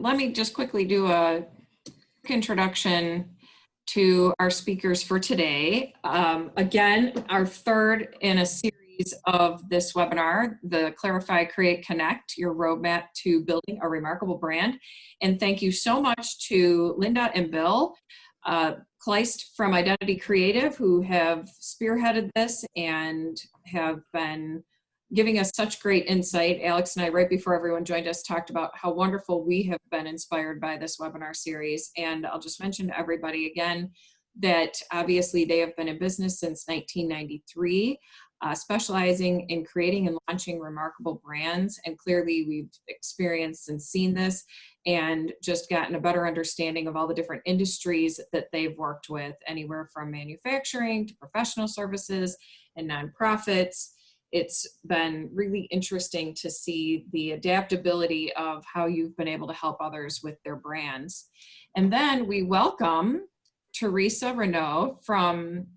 let me just quickly do a quick introduction to our speakers for today. Again, our third in a series of this webinar, the Clarify, Create, Connect, your roadmap to building a remarkable brand. And thank you so much to Linda and Bill Kleist from Identity Creative, who have spearheaded this and have been giving us such great insight. Alex and I, right before everyone joined us, talked about how wonderful we have been inspired by this webinar series. And I'll just mention to everybody again that obviously they have been in business since 1993, specializing in creating and launching remarkable brands. And clearly we've experienced and seen this and just gotten a better understanding of all the different industries that they've worked with, anywhere from manufacturing to professional services and nonprofits. It's been really interesting to see the adaptability of how you've been able to help others with their brands. And then we welcome Teresa Renaud from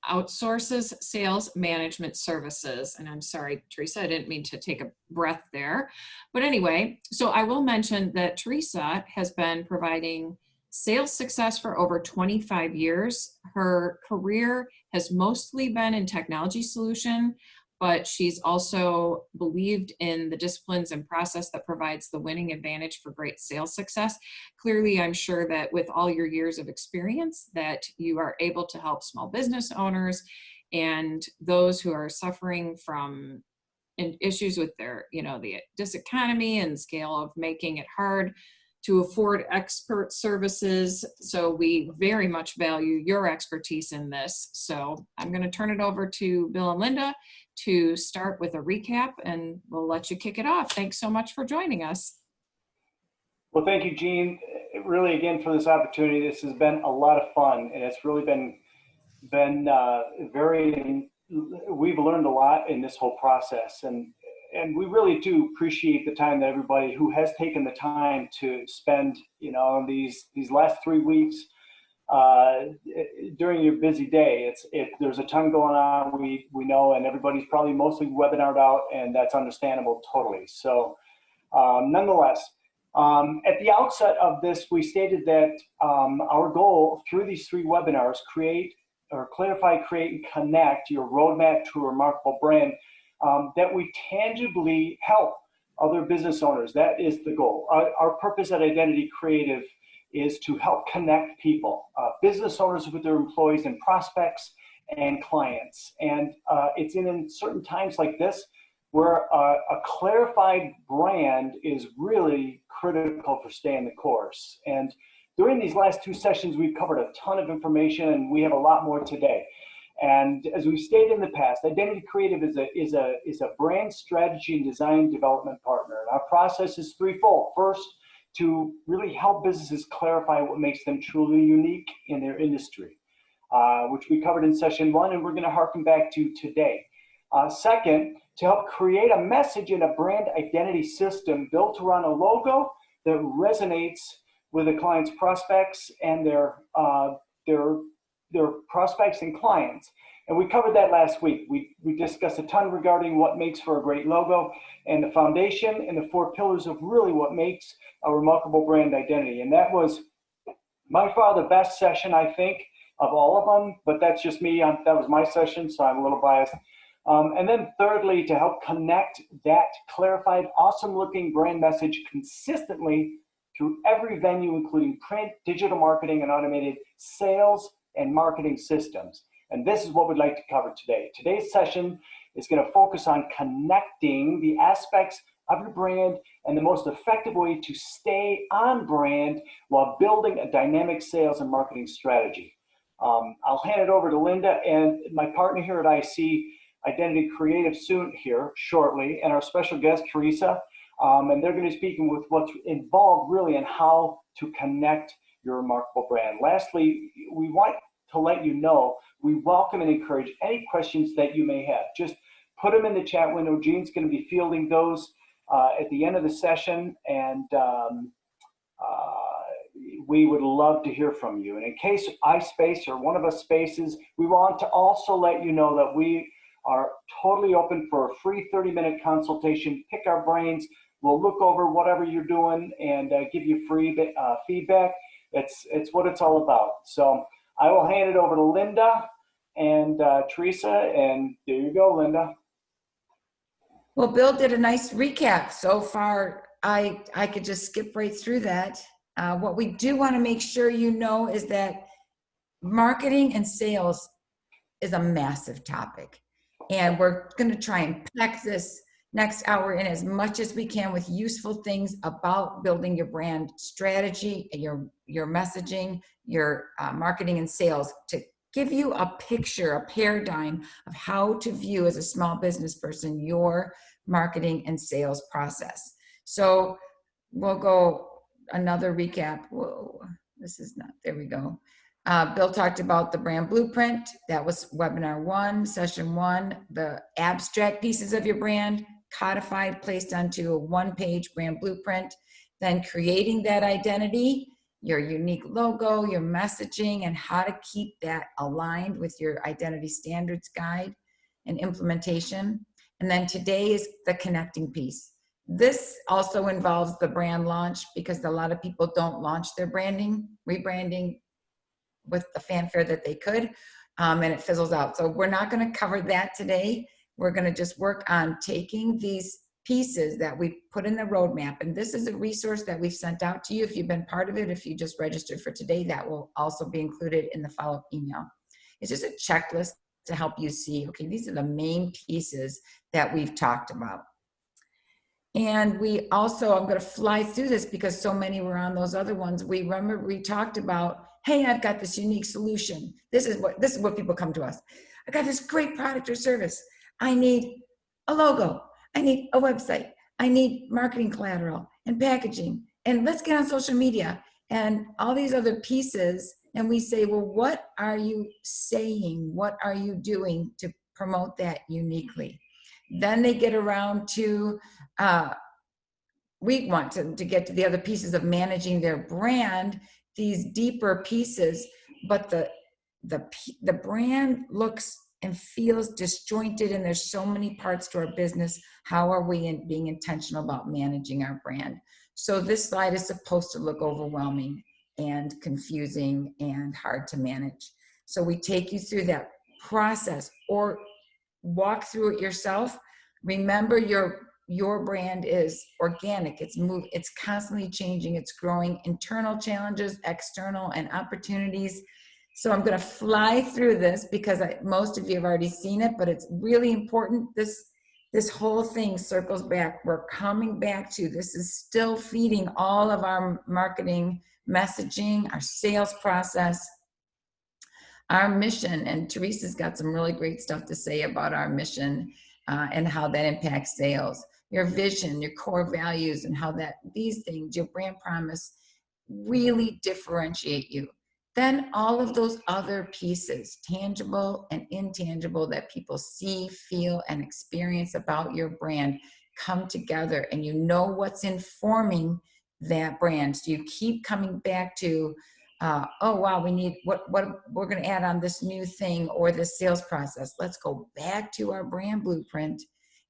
Outsourced Sales Management Services. And I'm sorry, Teresa, I didn't mean to take a breath there. But anyway, so I will mention that Teresa has been providing sales success for over 25 years. Her career has mostly been in technology solution, but she's also believed in the disciplines and process that provides the winning advantage for great sales success. Clearly, I'm sure that with all your years of experience that you are able to help small business owners and those who are suffering from issues with their, the diseconomy and scale of making it hard to afford expert services. So we very much value your expertise in this. So I'm going to turn it over to Bill and Linda to start with a recap, and we'll let you kick it off. Thanks so much for joining us. Well, thank you, Jean. Really, again, for this opportunity. This has been a lot of fun, and it's really been very. We've learned a lot in this whole process, and we really do appreciate the time that everybody who has taken the time to spend, these last 3 weeks during your busy day. There's a ton going on, we know, and everybody's probably mostly webinared out, and that's understandable totally. So nonetheless, at the outset of this, we stated that our goal through these 3 webinars, clarify, create, and connect your roadmap to a remarkable brand, that we tangibly help other business owners. That is the goal. Our purpose at Identity Creative is to help connect people, business owners with their employees and prospects and clients. And it's in certain times like this where a clarified brand is really critical for staying the course. And during these last 2 sessions, we've covered a ton of information, and we have a lot more today. And as we've stated in the past, Identity Creative is a brand strategy and design development partner. And our process is threefold. First, to really help businesses clarify what makes them truly unique in their industry, which we covered in session 1, and we're going to harken back to today. Second, to help create a message in a brand identity system built around a logo that resonates with the client's prospects and their prospects and clients. And we covered that last week. We discussed a ton regarding what makes for a great logo and the foundation and the 4 pillars of really what makes a remarkable brand identity. And that was by far the best session, I think, of all of them, but that's just me. That was my session, so I'm a little biased. And then thirdly, to help connect that clarified, awesome looking brand message consistently through every venue, including print, digital marketing, and automated sales and marketing systems. And this is what we'd like to cover today. Today's session is going to focus on connecting the aspects of your brand and the most effective way to stay on brand while building a dynamic sales and marketing strategy. I'll hand it over to Linda and my partner here at IC, Identity Creative, shortly, and our special guest, Teresa. And they're going to be speaking with what's involved really in how to connect your remarkable brand. Lastly, we want to let you know we welcome and encourage any questions that you may have. Just put them in the chat window. Jean's going to be fielding those at the end of the session, and we would love to hear from you. And in case I space or one of us spaces, we want to also let you know that we are totally open for a free 30-minute consultation. Pick our brains. We'll look over whatever you're doing and give you free feedback. It's what it's all about. So I will hand it over to Linda and Teresa, and there you go, Linda. Well, Bill did a nice recap so far. I could just skip right through that. What we do want to make sure you know is that marketing and sales is a massive topic. And we're going to try and pack this next hour in as much as we can with useful things about building your brand strategy, your messaging, your marketing and sales, to give you a picture, a paradigm of how to view as a small business person your marketing and sales process. So we'll go another recap. Whoa, this is not, there we go. Bill talked about the brand blueprint. That was webinar 1, session 1, the abstract pieces of your brand, codified, placed onto a 1-page brand blueprint, then creating that identity, your unique logo, your messaging, and how to keep that aligned with your identity standards guide and implementation. And then today is the connecting piece. This also involves the brand launch, because a lot of people don't launch their rebranding with the fanfare that they could, and it fizzles out. So we're not going to cover that today. We're going to just work on taking these pieces that we put in the roadmap. And this is a resource that we've sent out to you. If you've been part of it, if you just registered for today, that will also be included in the follow-up email. It's just a checklist to help you see, okay, these are the main pieces that we've talked about. And we also, I'm going to fly through this because so many were on those other ones. We remember we talked about, hey, I've got this unique solution. This is what people come to us. I got this great product or service. I need a logo. I need a website. I need marketing collateral and packaging. And let's get on social media and all these other pieces. And we say, well, what are you saying? What are you doing to promote that uniquely? Then they get around to, we want to get to the other pieces of managing their brand, these deeper pieces, but the brand looks and feels disjointed, and there's so many parts to our business. How are we being intentional about managing our brand? So this slide is supposed to look overwhelming and confusing and hard to manage. So we take you through that process, or walk through it yourself. Remember, your brand is organic. It's constantly changing. It's growing. Internal challenges, external, and opportunities. So I'm going to fly through this because most of you have already seen it, but it's really important. This whole thing circles back. We're coming back to, this is still feeding all of our marketing messaging, our sales process, our mission. And Teresa's got some really great stuff to say about our mission and how that impacts sales. Your vision, your core values, and how these things, your brand promise, really differentiate you. Then all of those other pieces, tangible and intangible, that people see, feel, and experience about your brand, come together, and you know what's informing that brand. So you keep coming back to, oh wow, we need what we're going to add on this new thing or this sales process. Let's go back to our brand blueprint,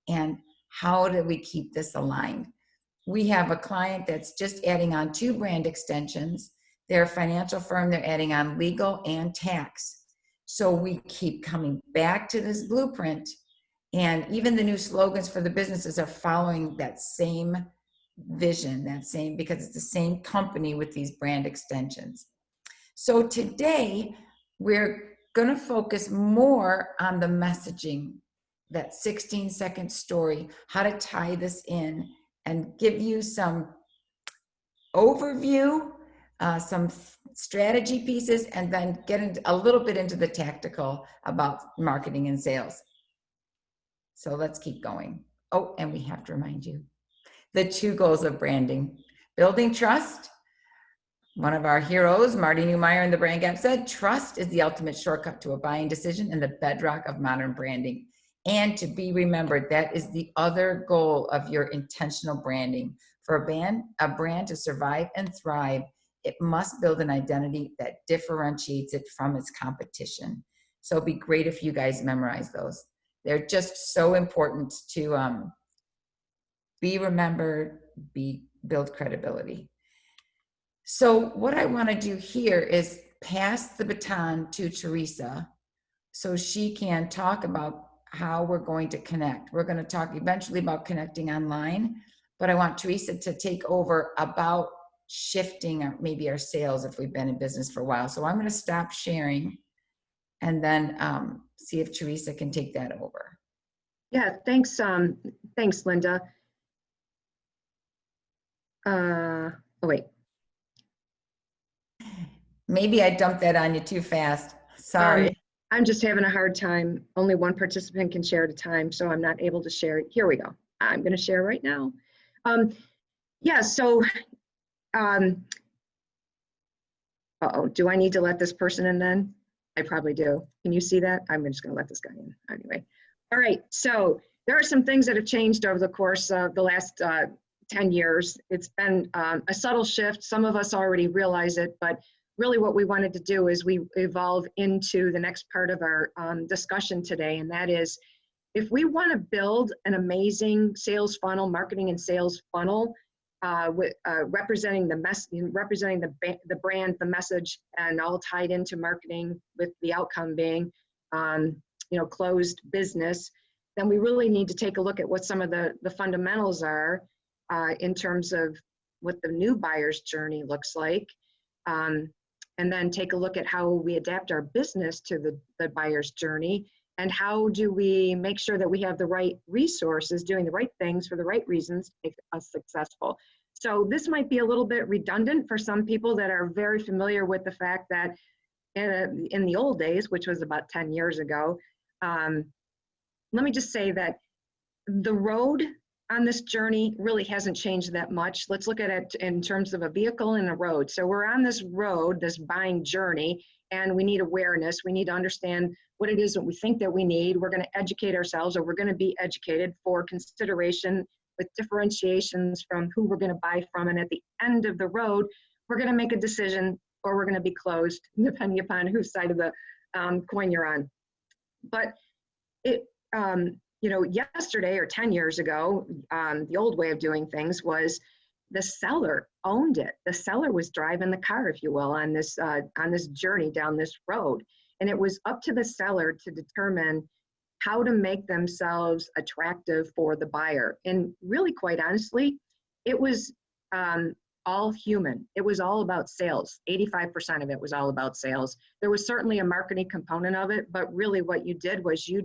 and how do we keep this aligned? We have a client that's just adding on 2 brand extensions. They're a financial firm. They're adding on legal and tax. So we keep coming back to this blueprint, and even the new slogans for the businesses are following that same vision, because it's the same company with these brand extensions. So today we're going to focus more on the messaging, that 16-second story, how to tie this in and give you some overview, some strategy pieces, and then get a little bit into the tactical about marketing and sales. So let's keep going. Oh, and we have to remind you, the 2 goals of branding: building trust. One of our heroes, Marty Newmeyer in the Brand Gap, said, trust is the ultimate shortcut to a buying decision and the bedrock of modern branding. And to be remembered, that is the other goal of your intentional branding. For a brand to survive and thrive, it must build an identity that differentiates it from its competition. So it'd be great if you guys memorize those. They're just so important to be remembered, build credibility. So what I want to do here is pass the baton to Teresa so she can talk about how we're going to connect. We're going to talk eventually about connecting online, but I want Teresa to take over about shifting maybe our sales if we've been in business for a while. So I'm going to stop sharing and then see if Teresa can take that over. Yeah, thanks. Thanks, Linda. Oh, wait. Maybe I dumped that on you too fast. Sorry. I'm just having a hard time. Only one participant can share at a time, so I'm not able to share. Here we go. I'm going to share right now. Yeah, so, uh-oh, do I need to let this person in then? I probably do. Can you see that? I'm just going to let this guy in anyway. All right, so there are some things that have changed over the course of the last 10 years. It's been a subtle shift. Some of us already realize it, but really what we wanted to do is we evolve into the next part of our discussion today, and that is if we want to build an amazing sales funnel, marketing and sales funnel, with representing the brand, the message, and all tied into marketing with the outcome being, closed business, then we really need to take a look at what some of the fundamentals are in terms of what the new buyer's journey looks like. And then take a look at how we adapt our business to the buyer's journey, and how do we make sure that we have the right resources doing the right things for the right reasons to make us successful. So this might be a little bit redundant for some people that are very familiar with the fact that in the old days, which was about 10 years ago, let me just say that the road on this journey really hasn't changed that much. Let's look at it in terms of a vehicle and a road. So we're on this road, this buying journey, and we need awareness. We need to understand what it is that we think that we need. We're going to educate ourselves, or we're going to be educated for consideration with differentiations from who we're going to buy from. And at the end of the road, we're going to make a decision, or we're going to be closed, depending upon whose side of the coin you're on. But it, yesterday or 10 years ago, the old way of doing things was the seller owned it. The seller was driving the car, if you will, on this journey down this road. And it was up to the seller to determine how to make themselves attractive for the buyer. And really, quite honestly, it was all human. It was all about sales. 85% of it was all about sales. There was certainly a marketing component of it, but really what you did was you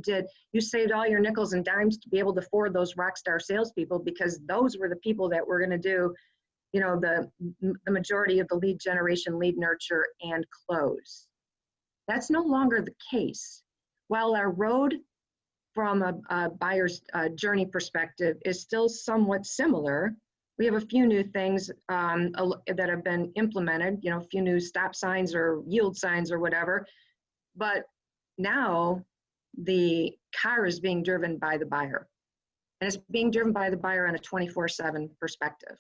saved all your nickels and dimes to be able to afford those rock star salespeople, because those were the people that were going to do, the majority of the lead generation, lead nurture, and close. That's no longer the case. While our road from a buyer's journey perspective is still somewhat similar, we have a few new things that have been implemented, a few new stop signs or yield signs or whatever. But now the car is being driven by the buyer, and it's being driven by the buyer on a 24/7 perspective.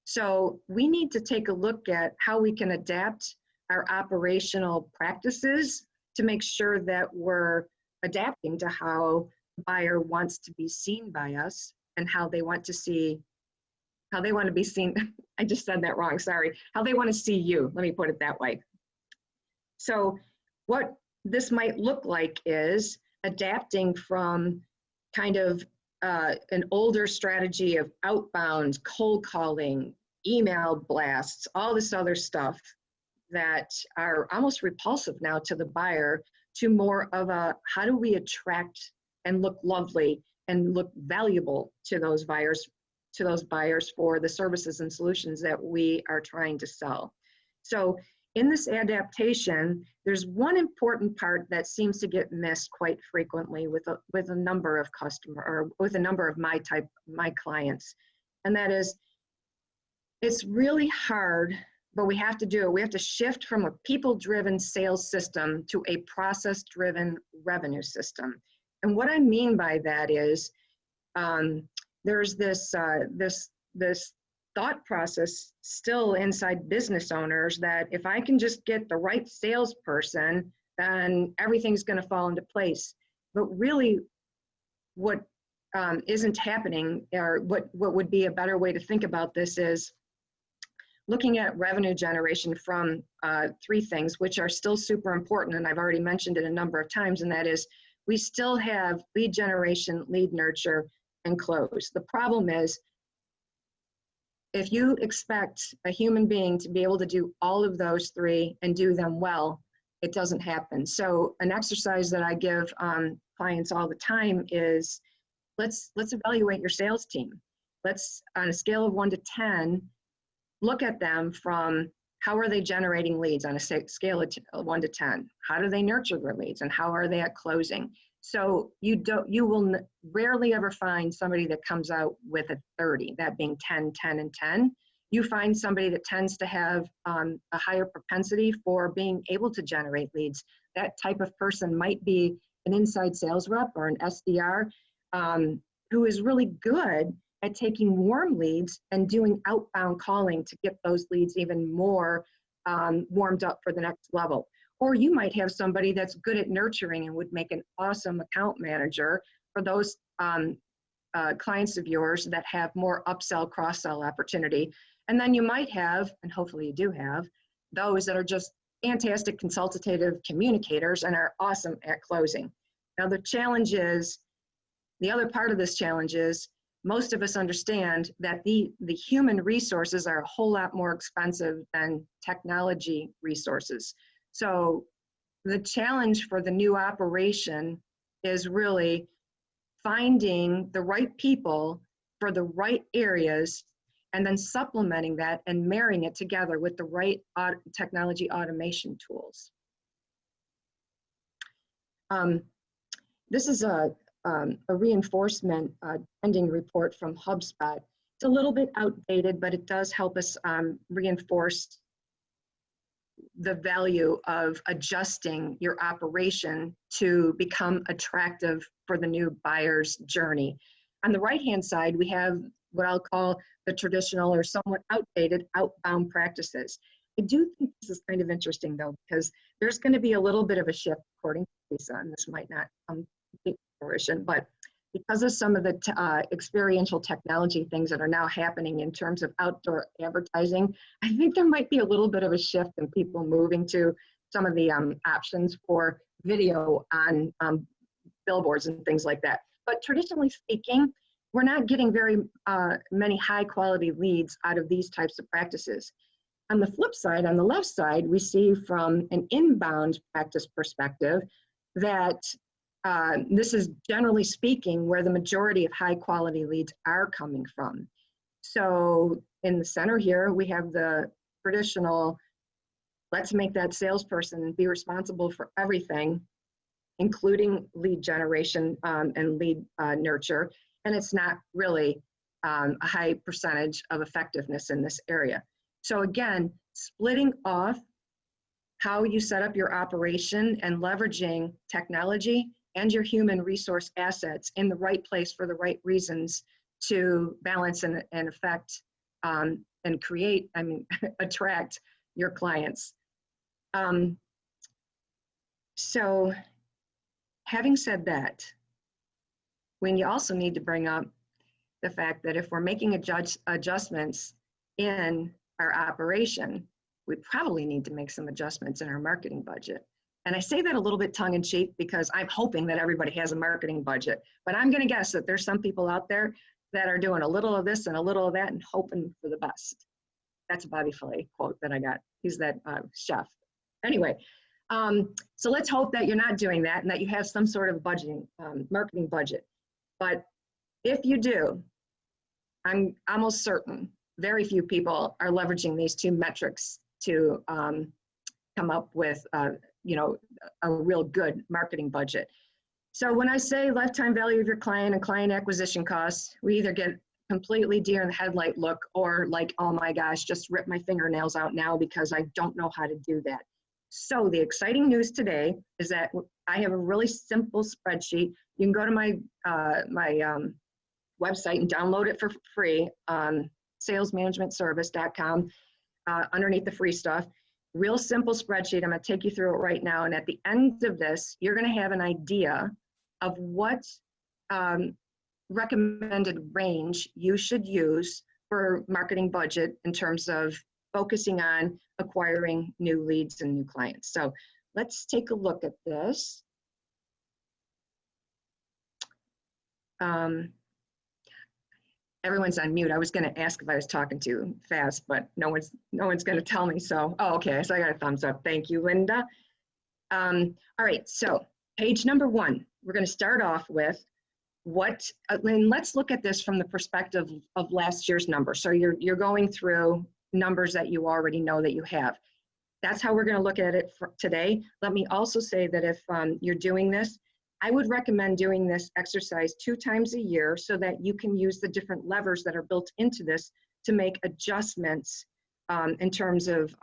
So we need to take a look at how we can adapt our operational practices to make sure that we're adapting to how the buyer wants to be seen by us, and how they want to be seen. I just said that wrong, sorry. How they want to see you, let me put it that way. So what this might look like is adapting from kind of an older strategy of outbound, cold calling, email blasts, all this other stuff that are almost repulsive now to the buyer, to more of a, how do we attract and look lovely and look valuable to those buyers for the services and solutions that we are trying to sell. So in this adaptation, there's one important part that seems to get missed quite frequently with a number of with a number of my clients. And that is, it's really hard, but we have to do it. We have to shift from a people-driven sales system to a process-driven revenue system. And what I mean by that is, there's this thought process still inside business owners that if I can just get the right salesperson, then everything's going to fall into place. But really, what isn't happening, or what would be a better way to think about this is looking at revenue generation from three things, which are still super important, and I've already mentioned it a number of times, and that is we still have lead generation, lead nurture, and close. The problem is, if you expect a human being to be able to do all of those three and do them well, it doesn't happen. So an exercise that I give clients all the time is, let's evaluate your sales team. Let's, on a scale of 1 to 10, look at them from how are they generating leads on a scale of 1 to 10? How do they nurture their leads, and how are they at closing? So you will rarely ever find somebody that comes out with a 30, that being 10, 10, and 10. You find somebody that tends to have a higher propensity for being able to generate leads. That type of person might be an inside sales rep or an SDR who is really good at taking warm leads and doing outbound calling to get those leads even more warmed up for the next level. Or you might have somebody that's good at nurturing and would make an awesome account manager for those clients of yours that have more upsell, cross-sell opportunity. And then you might have, and hopefully you do have, those that are just fantastic consultative communicators and are awesome at closing. Now the challenge is, the other part of this challenge is, most of us understand that the human resources are a whole lot more expensive than technology resources. So the challenge for the new operation is really finding the right people for the right areas, and then supplementing that and marrying it together with the right technology automation tools. This is a reinforcement trending report from HubSpot. It's a little bit outdated, but it does help us reinforce the value of adjusting your operation to become attractive for the new buyer's journey. On the right-hand side, we have what I'll call the traditional or somewhat outdated outbound practices. I do think this is kind of interesting though, because there's going to be a little bit of a shift according to Teresa, and this might not come to fruition, but because of some of the experiential technology things that are now happening in terms of outdoor advertising, I think there might be a little bit of a shift in people moving to some of the options for video on billboards and things like that. But traditionally speaking, we're not getting very many high quality leads out of these types of practices. On the flip side, on the left side, we see from an inbound practice perspective that this is generally speaking where the majority of high quality leads are coming from. So in the center here, we have the traditional, let's make that salesperson be responsible for everything, including lead generation and lead nurture. And it's not really a high percentage of effectiveness in this area. So again, splitting off how you set up your operation and leveraging technology and your human resource assets in the right place for the right reasons to balance and affect and create, attract your clients. So having said that, we also need to bring up the fact that if we're making adjustments in our operation, we probably need to make some adjustments in our marketing budget. And I say that a little bit tongue in cheek because I'm hoping that everybody has a marketing budget, but I'm going to guess that there's some people out there that are doing a little of this and a little of that and hoping for the best. That's a Bobby Flay quote that I got. He's that chef. Anyway, so let's hope that you're not doing that and that you have some sort of budgeting, marketing budget. But if you do, I'm almost certain very few people are leveraging these two metrics to come up with a real good marketing budget. So when I say lifetime value of your client and client acquisition costs, we either get completely deer in the headlight look or like, oh my gosh, just rip my fingernails out now because I don't know how to do that. So the exciting news today is that I have a really simple spreadsheet. You can go to my website and download it for free on salesmanagementservice.com underneath the free stuff. Real simple spreadsheet. I'm going to take you through it right now. And at the end of this, you're going to have an idea of what recommended range you should use for marketing budget in terms of focusing on acquiring new leads and new clients. So let's take a look at this. Everyone's on mute. I was going to ask if I was talking too fast, but no one's going to tell me. So, oh, okay. So I got a thumbs up. Thank you, Linda. All right. So page number 1, we're going to start off with and let's look at this from the perspective of last year's numbers. So you're going through numbers that you already know that you have. That's how we're going to look at it for today. Let me also say that if you're doing this, I would recommend doing this exercise 2 times a year so that you can use the different levers that are built into this to make adjustments in terms of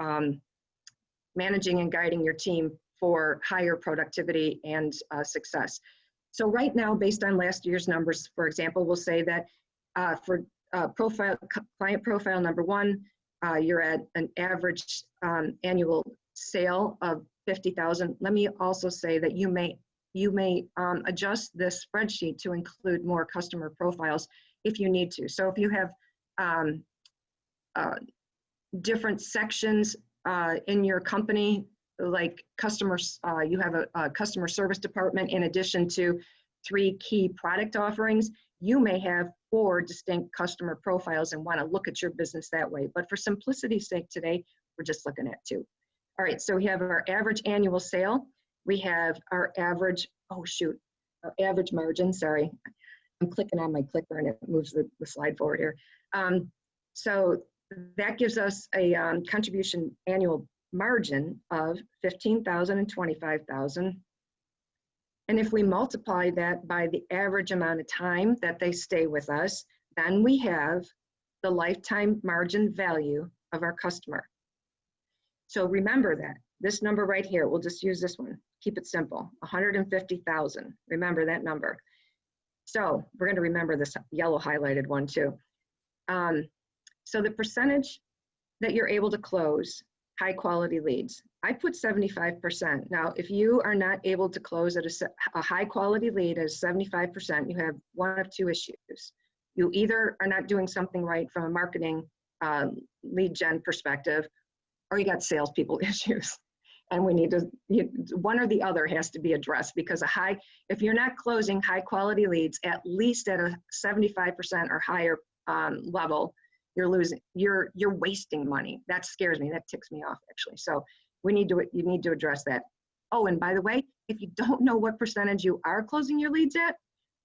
managing and guiding your team for higher productivity and success. So right now, based on last year's numbers, for example, we'll say that for client profile number 1, you're at an average annual sale of $50,000. Let me also say that you may adjust this spreadsheet to include more customer profiles if you need to. So if you have different sections in your company, like customers, you have a customer service department in addition to 3 key product offerings, you may have 4 distinct customer profiles and want to look at your business that way. But for simplicity's sake today, we're just looking at 2. All right, so we have our average annual sale. We have our average, our average margin, sorry. I'm clicking on my clicker and it moves the slide forward here. So that gives us a contribution annual margin of $15,000 and $25,000. And if we multiply that by the average amount of time that they stay with us, then we have the lifetime margin value of our customer. So remember that. This number right here, we'll just use this one. Keep it simple, 150,000. Remember that number. So we're going to remember this yellow highlighted one too. So the percentage that you're able to close high quality leads, I put 75%. Now, if you are not able to close at a high quality lead at 75%, you have one of 2 issues. You either are not doing something right from a marketing lead gen perspective, or you got salespeople issues. And we need to, one or the other has to be addressed, because if you're not closing high quality leads, at least at a 75% or higher level, you're wasting money. That scares me. That ticks me off, actually. So you need to address that. Oh, and by the way, if you don't know what percentage you are closing your leads at,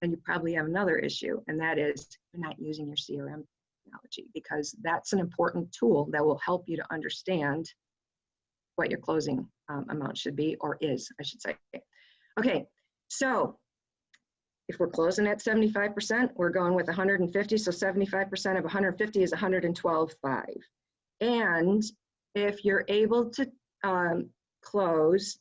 then you probably have another issue, and that is you're not using your CRM technology, because that's an important tool that will help you to understand what your closing amount should be, or is, I should say. Okay, so if we're closing at 75%, we're going with 150, so 75% of 150 is 112.5. And if you're able to close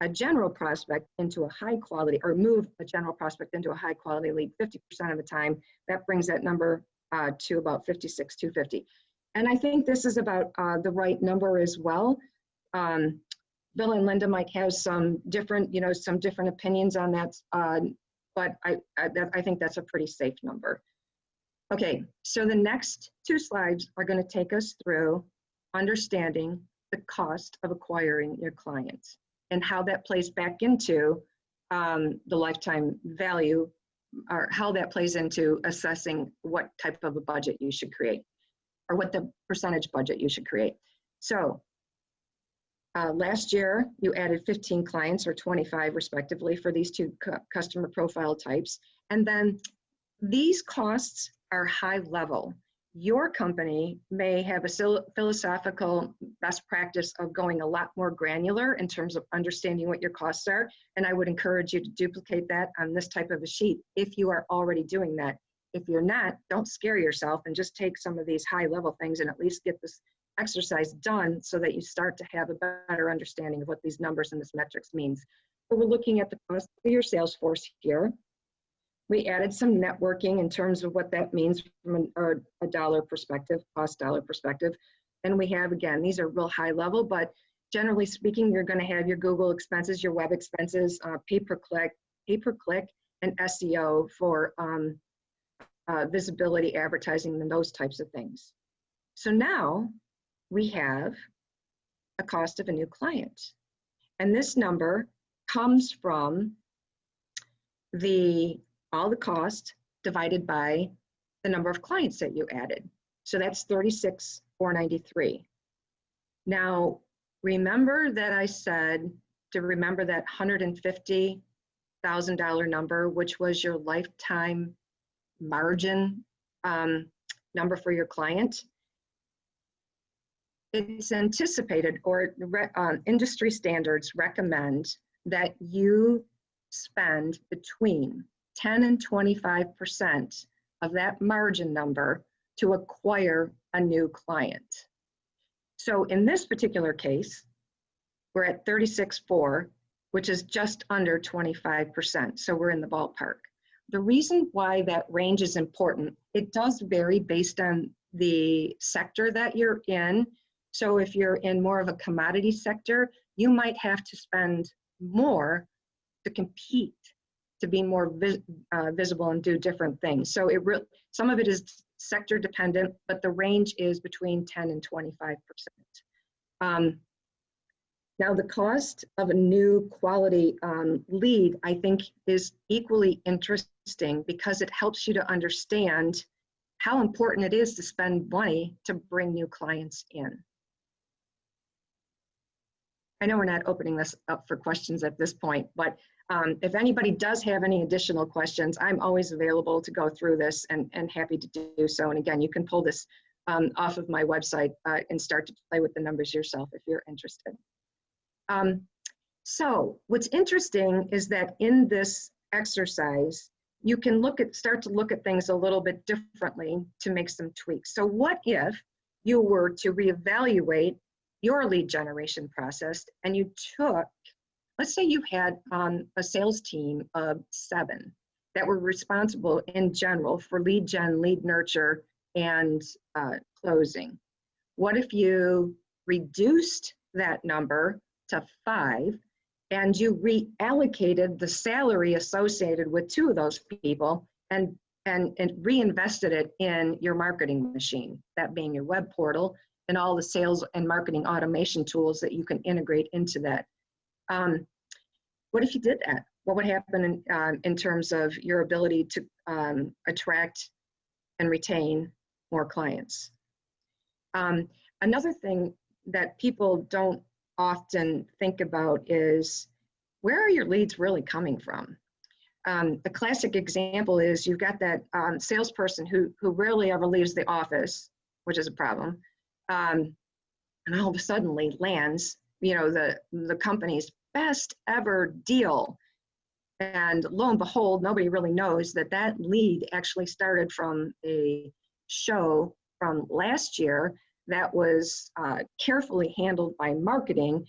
a general prospect into a high quality, or move a general prospect into a high quality lead 50% of the time, that brings that number to about 56,250. And I think this is about the right number as well. Bill and Linda might have some different opinions on that, but I think that's a pretty safe number. Okay, so the next 2 slides are going to take us through understanding the cost of acquiring your clients and how that plays back into the lifetime value, or how that plays into assessing what type of a budget you should create, or what the percentage budget you should create. So last year, you added 15 clients, or 25 respectively, for these 2 customer profile types. And then these costs are high level. Your company may have a philosophical best practice of going a lot more granular in terms of understanding what your costs are. And I would encourage you to duplicate that on this type of a sheet if you are already doing that. If you're not, don't scare yourself and just take some of these high level things and at least get this exercise done so that you start to have a better understanding of what these numbers and this metrics means. So we're looking at the cost of your sales force here. We added some networking in terms of what that means from a dollar perspective, cost dollar perspective. And we have, again, these are real high level, but generally speaking, you're going to have your Google expenses, your web expenses, pay-per-click, and SEO for visibility, advertising, and those types of things. So now we have a cost of a new client. And this number comes from all the cost divided by the number of clients that you added. So that's 36,493. Now, remember that I said to remember that $150,000 number, which was your lifetime margin number for your client? It's anticipated, or industry standards recommend that you spend between 10 and 25% of that margin number to acquire a new client. So in this particular case, we're at 36.4, which is just under 25%. So we're in the ballpark. The reason why that range is important, it does vary based on the sector that you're in. So if you're in more of a commodity sector, you might have to spend more to compete, to be more visible and do different things. So some of it is sector dependent, but the range is between 10 and 25%. Now the cost of a new quality lead, I think, is equally interesting because it helps you to understand how important it is to spend money to bring new clients in. I know we're not opening this up for questions at this point, but if anybody does have any additional questions, I'm always available to go through this and happy to do so. And again, you can pull this off of my website and start to play with the numbers yourself if you're interested. So what's interesting is that in this exercise, you can start to look at things a little bit differently to make some tweaks. So what if you were to reevaluate your lead generation process and you took, let's say you had a sales team of 7 that were responsible in general for lead gen, lead nurture, and closing. What if you reduced that number to 5 and you reallocated the salary associated with 2 of those people and reinvested it in your marketing machine, that being your web portal and all the sales and marketing automation tools that you can integrate into that? What if you did that? What would happen in terms of your ability to attract and retain more clients? Another thing that people don't often think about is, where are your leads really coming from? The classic example is you've got that salesperson who rarely ever leaves the office, which is a problem, and all of a sudden lands, the company's best ever deal. And lo and behold, nobody really knows that lead actually started from a show from last year that was carefully handled by marketing.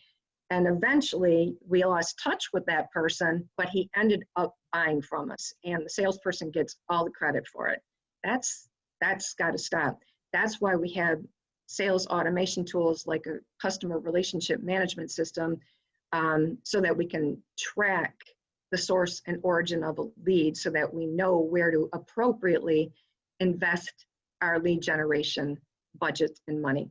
And eventually we lost touch with that person, but he ended up buying from us, and the salesperson gets all the credit for it. That's got to stop. That's why we have sales automation tools like a customer relationship management system, so that we can track the source and origin of a lead so that we know where to appropriately invest our lead generation budget and money.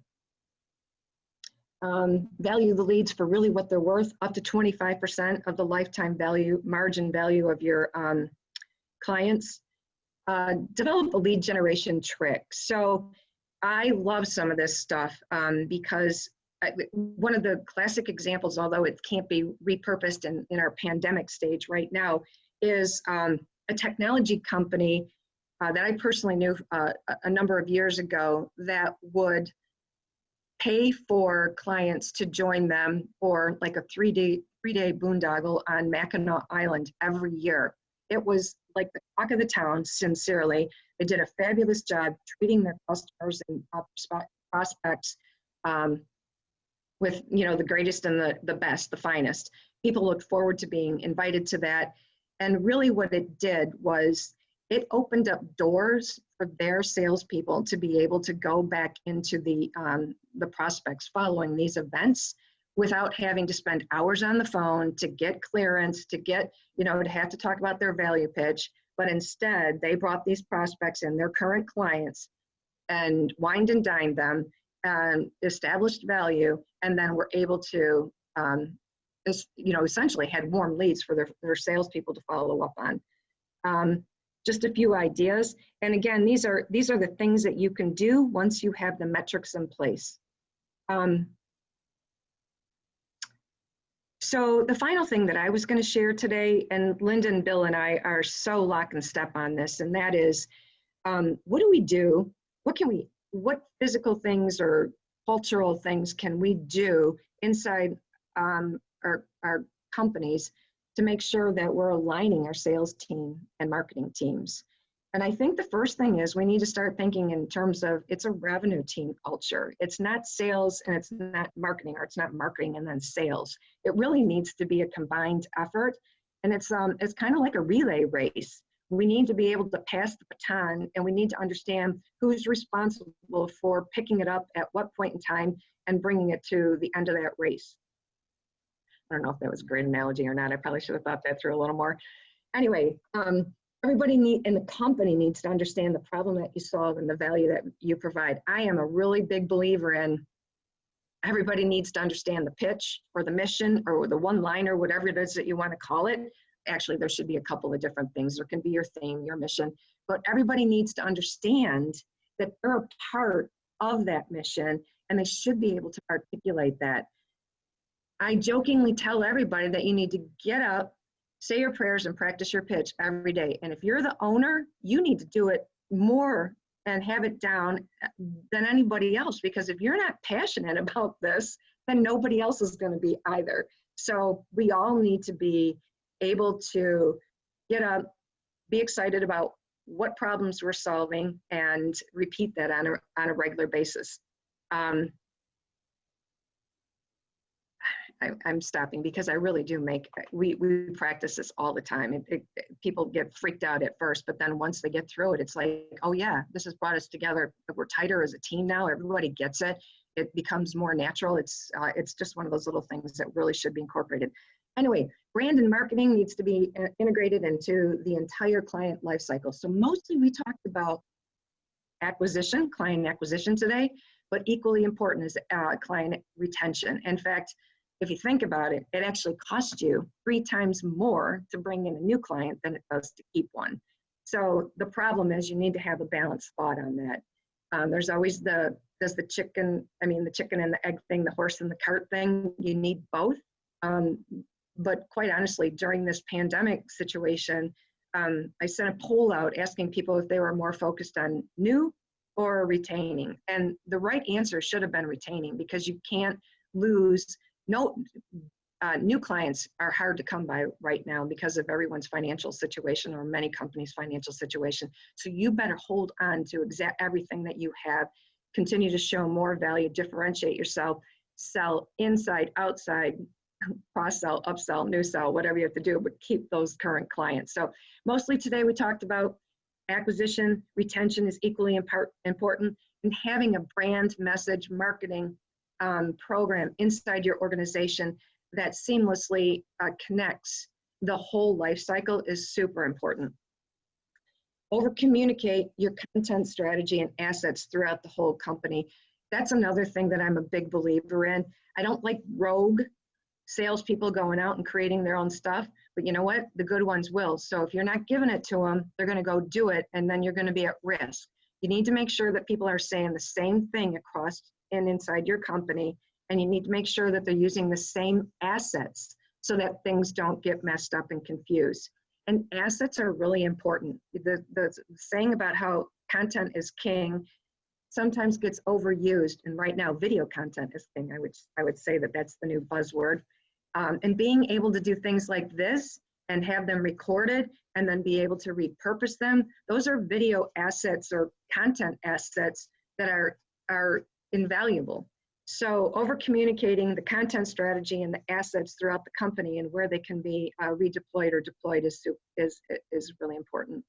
Value the leads for really what they're worth, up to 25% of the lifetime value, margin value of your clients. Develop a lead generation trick. So I love some of this stuff because one of the classic examples, although it can't be repurposed in our pandemic stage right now, is a technology company that I personally knew a number of years ago that would pay for clients to join them for like a three-day boondoggle on Mackinac Island every year. It was like the talk of the town, sincerely. They did a fabulous job treating their customers and prospects with the greatest and the best, the finest. People looked forward to being invited to that. And really what it did was it opened up doors for their salespeople to be able to go back into the prospects following these events without having to spend hours on the phone to get clearance, to get, to have to talk about their value pitch. but instead they brought these prospects in, their current clients, and wined and dined them and established value, and then were able to, essentially had warm leads for their salespeople to follow up on. Just a few ideas. And again, these are the things that you can do once you have the metrics in place. So the final thing that I was going to share today, and Linda and Bill and I are so lock and step on this, and that is, what do we do? What physical things or cultural things can we do inside our companies to make sure that we're aligning our sales team and marketing teams? And I think the first thing is we need to start thinking in terms of, it's a revenue team culture. It's not sales and it's not marketing, or it's not marketing and then sales. It really needs to be a combined effort. And it's kind of like a relay race. We need to be able to pass the baton, and we need to understand who's responsible for picking it up at what point in time and bringing it to the end of that race. I don't know if that was a great analogy or not. I probably should have thought that through a little more. Anyway, everybody in the company needs to understand the problem that you solve and the value that you provide. I am a really big believer in everybody needs to understand the pitch or the mission or the one-liner, whatever it is that you want to call it. Actually, there should be a couple of different things. There can be your theme, your mission, but everybody needs to understand that they're a part of that mission, and they should be able to articulate that. I jokingly tell everybody that you need to get up, say your prayers, and practice your pitch every day. And if you're the owner, you need to do it more and have it down than anybody else, because if you're not passionate about this, then nobody else is going to be either. So we all need to be able to get up, be excited about what problems we're solving, and repeat that on a regular basis. I'm stopping because I really do we practice this all the time. People get freaked out at first, but then once they get through it, it's like, oh yeah, this has brought us together. We're tighter as a team now. Everybody gets it. It becomes more natural. It's just one of those little things that really should be incorporated. Anyway, brand and marketing needs to be integrated into the entire client lifecycle. So mostly we talked about client acquisition today, but equally important is client retention. In fact, if you think about it, it actually costs you 3 times more to bring in a new client than it does to keep one. So the problem is you need to have a balanced thought on that. There's always the chicken and the egg thing, the horse and the cart thing. You need both. But quite honestly, during this pandemic situation, I sent a poll out asking people if they were more focused on new or retaining. And the right answer should have been retaining, because you can't lose. New clients are hard to come by right now because of everyone's financial situation, or many companies' financial situation. So you better hold on to everything that you have, continue to show more value, differentiate yourself, sell inside, outside, cross-sell, upsell, new sell, whatever you have to do, but keep those current clients. So mostly today we talked about acquisition, retention is equally important, and having a brand message marketing program inside your organization that seamlessly connects the whole life cycle is super important. Over communicate your content strategy and assets throughout the whole company. That's another thing that I'm a big believer in. I don't like rogue salespeople going out and creating their own stuff, but you know what? The good ones will. So if you're not giving it to them, they're going to go do it, and then you're going to be at risk. You need to make sure that people are saying the same thing across and inside your company, and you need to make sure that they're using the same assets so that things don't get messed up and confused. And assets are really important. The saying about how content is king sometimes gets overused, and right now video content is king. I would say that that's the new buzzword. And being able to do things like this and have them recorded and then be able to repurpose them, those are video assets or content assets that are invaluable. So over communicating the content strategy and the assets throughout the company and where they can be redeployed or deployed is really important.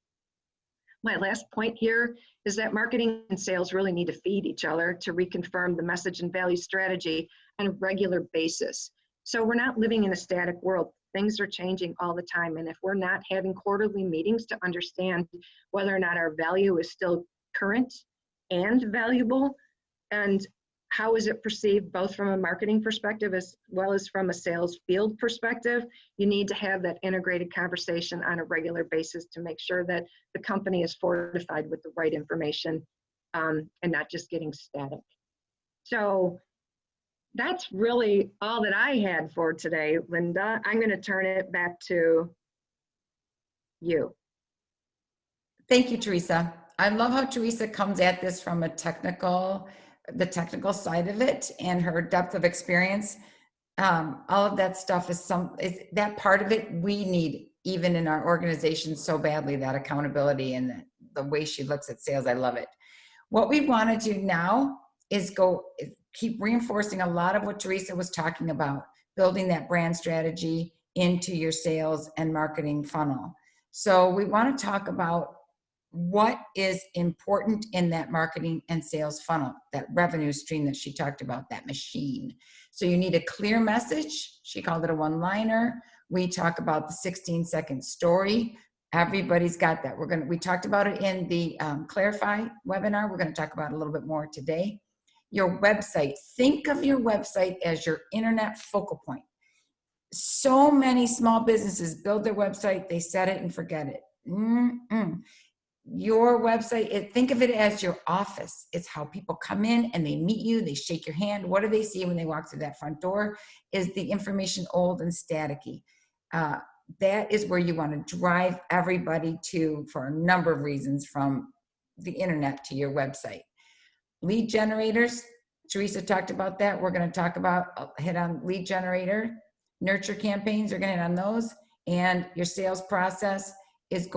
My last point here is that marketing and sales really need to feed each other to reconfirm the message and value strategy on a regular basis. So we're not living in a static world. things are changing all the time. And if we're not having quarterly meetings to understand whether or not our value is still current and valuable, and how is it perceived both from a marketing perspective as well as from a sales field perspective, you need to have that integrated conversation on a regular basis to make sure that the company is fortified with the right information and not just getting static. So that's really all that I had for today, Linda. I'm going to turn it back to you. Thank you, Teresa. I love how Teresa comes at this from the technical side of it and her depth of experience. All of that stuff is that part of it we need even in our organization so badly, that accountability and the way she looks at sales. I love it. What we want to do now is keep reinforcing a lot of what Teresa was talking about, building that brand strategy into your sales and marketing funnel. So we want to talk about what is important in that marketing and sales funnel, that revenue stream that she talked about, that machine. So you need a clear message. She called it a one-liner. We talk about the 16-second story. Everybody's got that. We talked about it in the Clarify webinar. We're going to talk about it a little bit more today. Your website. Think of your website as your internet focal point. So many small businesses build their website, they set it and forget it. Your website, think of it as your office. It's how people come in and they meet you, they shake your hand. What do they see when they walk through that front door? Is the information old and staticky? That is where you want to drive everybody to, for a number of reasons, from the internet to your website. Lead generators, Teresa talked about that. We're going to hit on lead generator. Nurture campaigns, we're going to hit on those. And your sales process is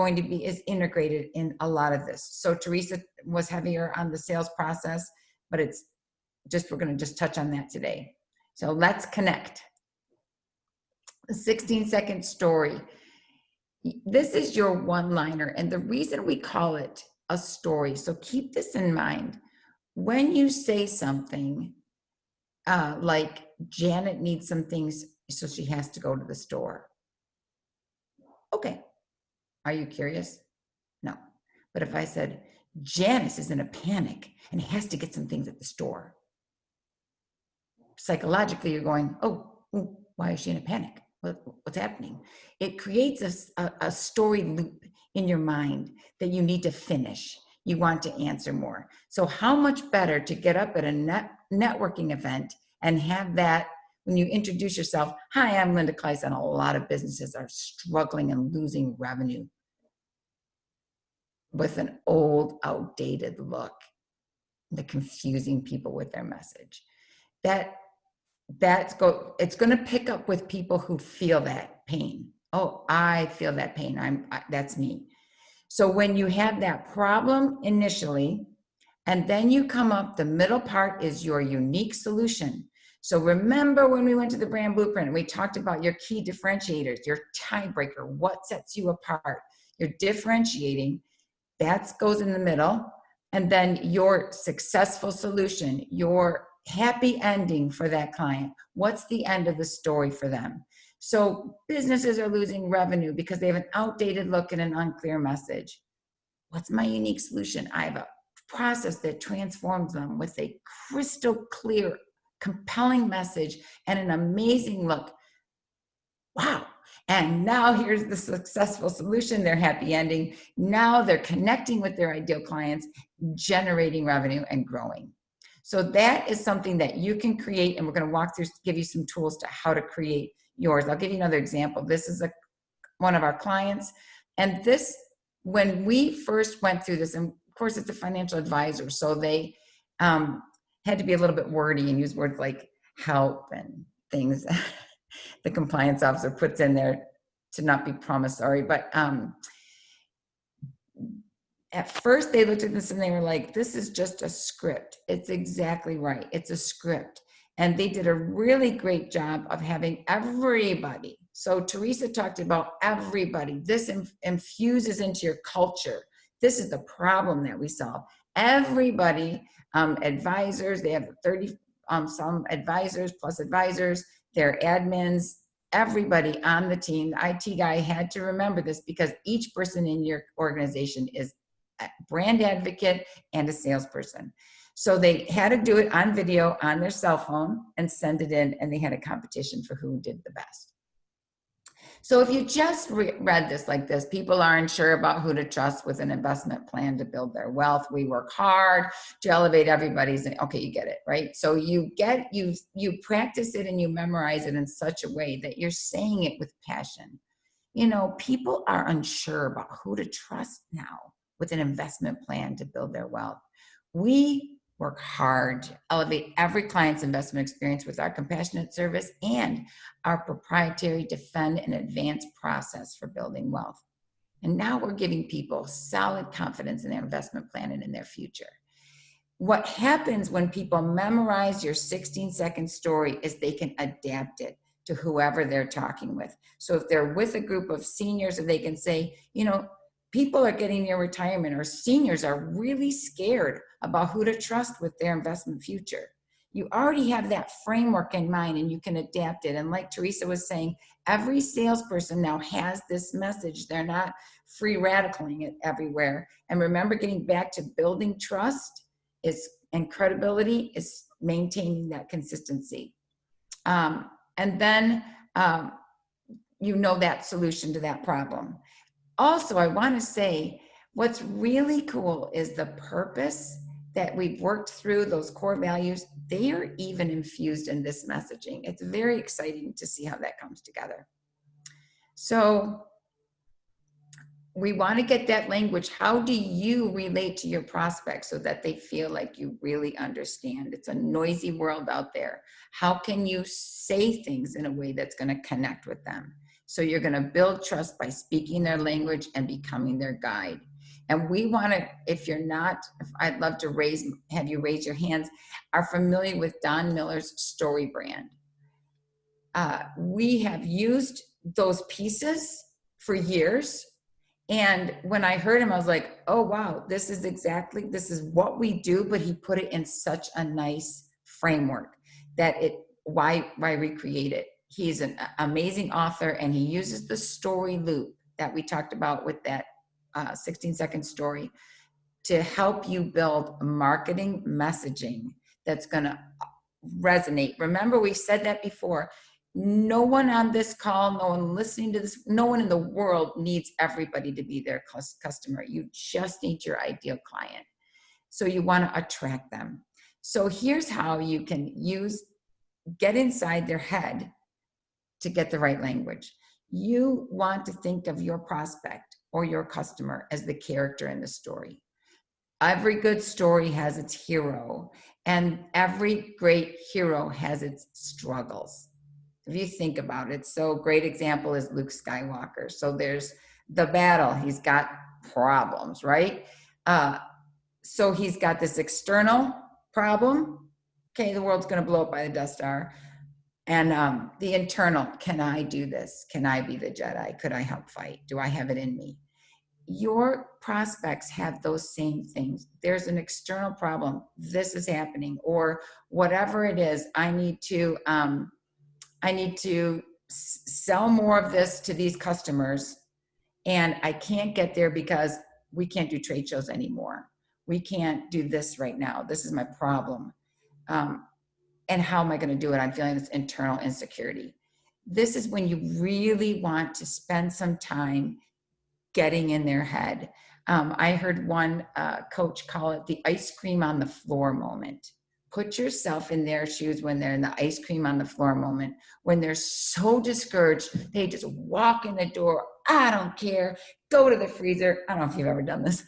integrated in a lot of this. So Teresa was heavier on the sales process, but we're going to just touch on that today. So let's connect. The 16-second story. This is your one-liner, and the reason we call it a story, so keep this in mind. When you say something like Janet needs some things, so she has to go to the store. Okay. Are you curious? No. But if I said, Janice is in a panic and has to get some things at the store. Psychologically, you're going, oh, why is she in a panic? What's happening? It creates a story loop in your mind that you need to finish. You want to answer more. So how much better to get up at a networking event and have that when you introduce yourself, hi, I'm Linda Kleist, and a lot of businesses are struggling and losing revenue with an old, outdated look. They're confusing people with their message. It's going to pick up with people who feel that pain. Oh, I feel that pain. That's me. So when you have that problem initially, and then you come up, the middle part is your unique solution. So remember when we went to the brand blueprint and we talked about your key differentiators, your tiebreaker, what sets you apart, your differentiating, that goes in the middle. And then your successful solution, your happy ending for that client. What's the end of the story for them? So businesses are losing revenue because they have an outdated look and an unclear message. What's my unique solution? I have a process that transforms them with a crystal clear, compelling message and an amazing look. Wow. And now here's the successful solution, their happy ending. Now they're connecting with their ideal clients, generating revenue and growing. So that is something that you can create, and we're going to walk through, give you some tools to how to create yours. I'll give you another example. This is one of our clients. And this, when we first went through this, and of course it's a financial advisor, so they had to be a little bit wordy and use words like help and things the compliance officer puts in there to not be promissory. But at first they looked at this and they were like, this is just a script. It's exactly right. It's a script. And they did a really great job of having everybody. So Teresa talked about everybody. This infuses into your culture. This is the problem that we solve. Everybody, advisors, they have 30, some advisors plus advisors, their admins, everybody on the team, the IT guy had to remember this because each person in your organization is a brand advocate and a salesperson. So they had to do it on video on their cell phone and send it in, and they had a competition for who did the best. So if you just read this like this, people are unsure about who to trust with an investment plan to build their wealth. We work hard to elevate everybody's, okay, you get it, right? So you practice it and you memorize it in such a way that you're saying it with passion. You know, people are unsure about who to trust now with an investment plan to build their wealth. We work hard to elevate every client's investment experience with our compassionate service and our proprietary defend and advance process for building wealth. And now we're giving people solid confidence in their investment plan and in their future. What happens when people memorize your 16-second story is they can adapt it to whoever they're talking with. So if they're with a group of seniors, they can say, you know, people are getting near retirement, or seniors are really scared about who to trust with their investment future. You already have that framework in mind and you can adapt it. And like Teresa was saying, every salesperson now has this message. They're not free radicaling it everywhere. And remember, getting back to building trust and credibility is maintaining that consistency. And then you know that solution to that problem. Also, I want to say what's really cool is the purpose that we've worked through, those core values. They are even infused in this messaging. It's very exciting to see how that comes together. So we want to get that language. How do you relate to your prospects so that they feel like you really understand? It's a noisy world out there. How can you say things in a way that's going to connect with them? So you're going to build trust by speaking their language and becoming their guide. And we want to, if you're not, I'd love to have you raise your hands, are familiar with Don Miller's story brand. We have used those pieces for years. And when I heard him, I was like, oh, wow, this is what we do, but he put it in such a nice framework that why recreate it? He's an amazing author, and he uses the story loop that we talked about with that 16-second story to help you build marketing messaging that's going to resonate. Remember, we said that before. No one on this call, no one listening to this, no one in the world needs everybody to be their customer. You just need your ideal client. So you want to attract them. So here's how you can get inside their head to get the right language. You want to think of your prospect or your customer as the character in the story. Every good story has its hero, and every great hero has its struggles. If you think about it, so great example is Luke Skywalker. So there's the battle. He's got problems, right? So he's got this external problem. Okay, the world's going to blow up by the Death Star. And the internal, can I do this? Can I be the Jedi? Could I help fight? Do I have it in me? Your prospects have those same things. There's an external problem. This is happening, or whatever it is. I need to sell more of this to these customers, and I can't get there because we can't do trade shows anymore. We can't do this right now. This is my problem. And how am I going to do it? I'm feeling this internal insecurity. This is when you really want to spend some time getting in their head. I heard one coach call it the ice cream on the floor moment. Put yourself in their shoes when they're in the ice cream on the floor moment, when they're so discouraged, they just walk in the door. I don't care. Go to the freezer. I don't know if you've ever done this.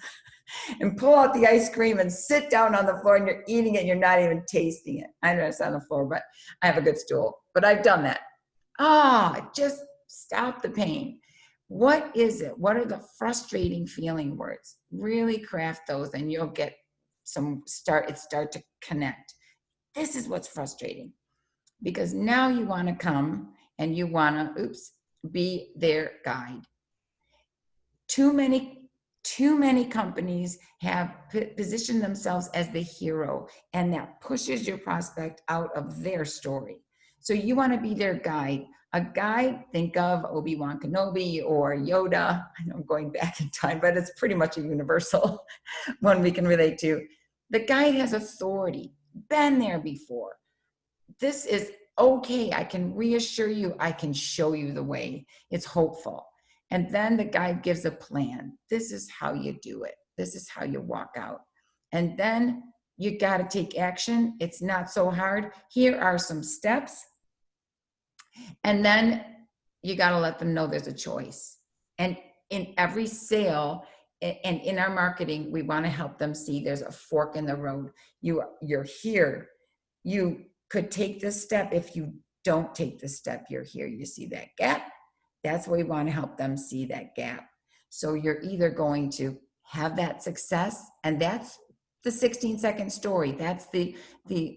And pull out the ice cream and sit down on the floor, and you're eating it and you're not even tasting it. I know it's on the floor, but I have a good stool. But I've done that. Just stop the pain. What is it? What are the frustrating feeling words? Really craft those, and you'll get start to connect. This is what's frustrating, because now you want to come and you want to be their guide. Too many companies have positioned themselves as the hero, and that pushes your prospect out of their story. So you want to be their guide. A guide, think of Obi-Wan Kenobi or Yoda. I know I'm going back in time, but it's pretty much a universal one we can relate to. The guide has authority, been there before. This is okay. I can reassure you. I can show you the way. It's hopeful. And then the guide gives a plan. This is how you do it. This is how you walk out. And then you got to take action. It's not so hard. Here are some steps. And then you got to let them know there's a choice. And in every sale and in our marketing, we want to help them see there's a fork in the road. You're here. You could take this step. If you don't take this step, you're here. You see that gap? That's where we want to help them see that gap. So you're either going to have that success, and that's the 16-second story. That's the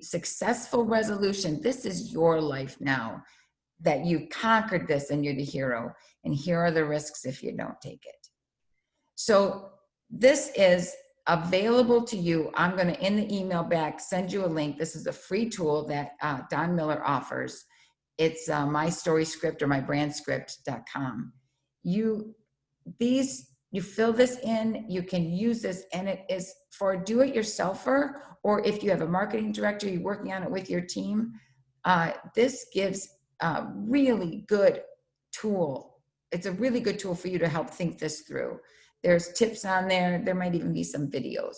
successful resolution. This is your life now, that you conquered this and you're the hero. And here are the risks if you don't take it. So this is available to you. I'm going to, in the email back, send you a link. This is a free tool that Don Miller offers. It's my story script or mybrandscript.com. You fill this in, you can use this, and it is for a do-it-yourselfer, or if you have a marketing director, you're working on it with your team. This gives a really good tool. It's a really good tool for you to help think this through. There's tips on there. There might even be some videos.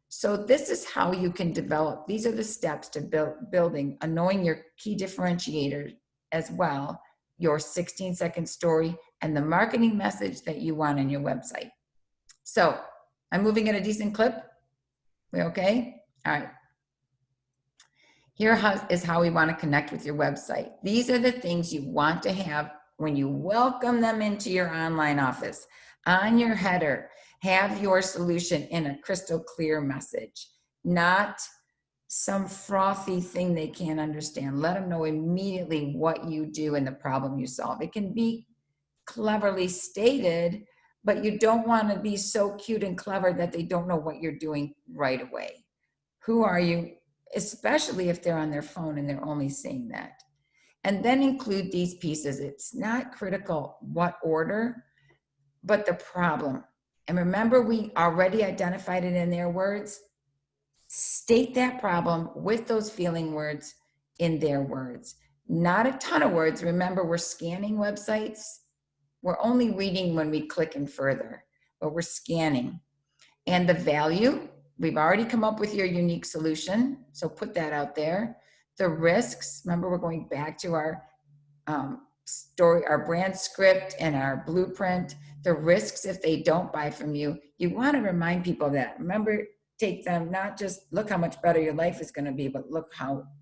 So this is how you can develop. These are the steps to building, knowing your key differentiators as well, your 16-second story, and the marketing message that you want on your website. So I'm moving at a decent clip. We okay? All right. Here is how we want to connect with your website. These are the things you want to have when you welcome them into your online office. On your header, have your solution in a crystal clear message, not some frothy thing they can't understand. Let them know immediately what you do and the problem you solve. It can be cleverly stated, but you don't want to be so cute and clever that they don't know what you're doing right away. Who are you? Especially if they're on their phone and they're only seeing that. And then include these pieces. It's not critical what order, but the problem. And remember, we already identified it in their words. State that problem with those feeling words in their words. Not a ton of words. Remember, we're scanning websites. We're only reading when we click and further, but we're scanning. And the value, we've already come up with your unique solution. So put that out there. The risks, remember, we're going back to our story, our brand script and our blueprint. The risks if they don't buy from you. You want to remind people that. Remember, take them, not just look how much better your life is going to be, but look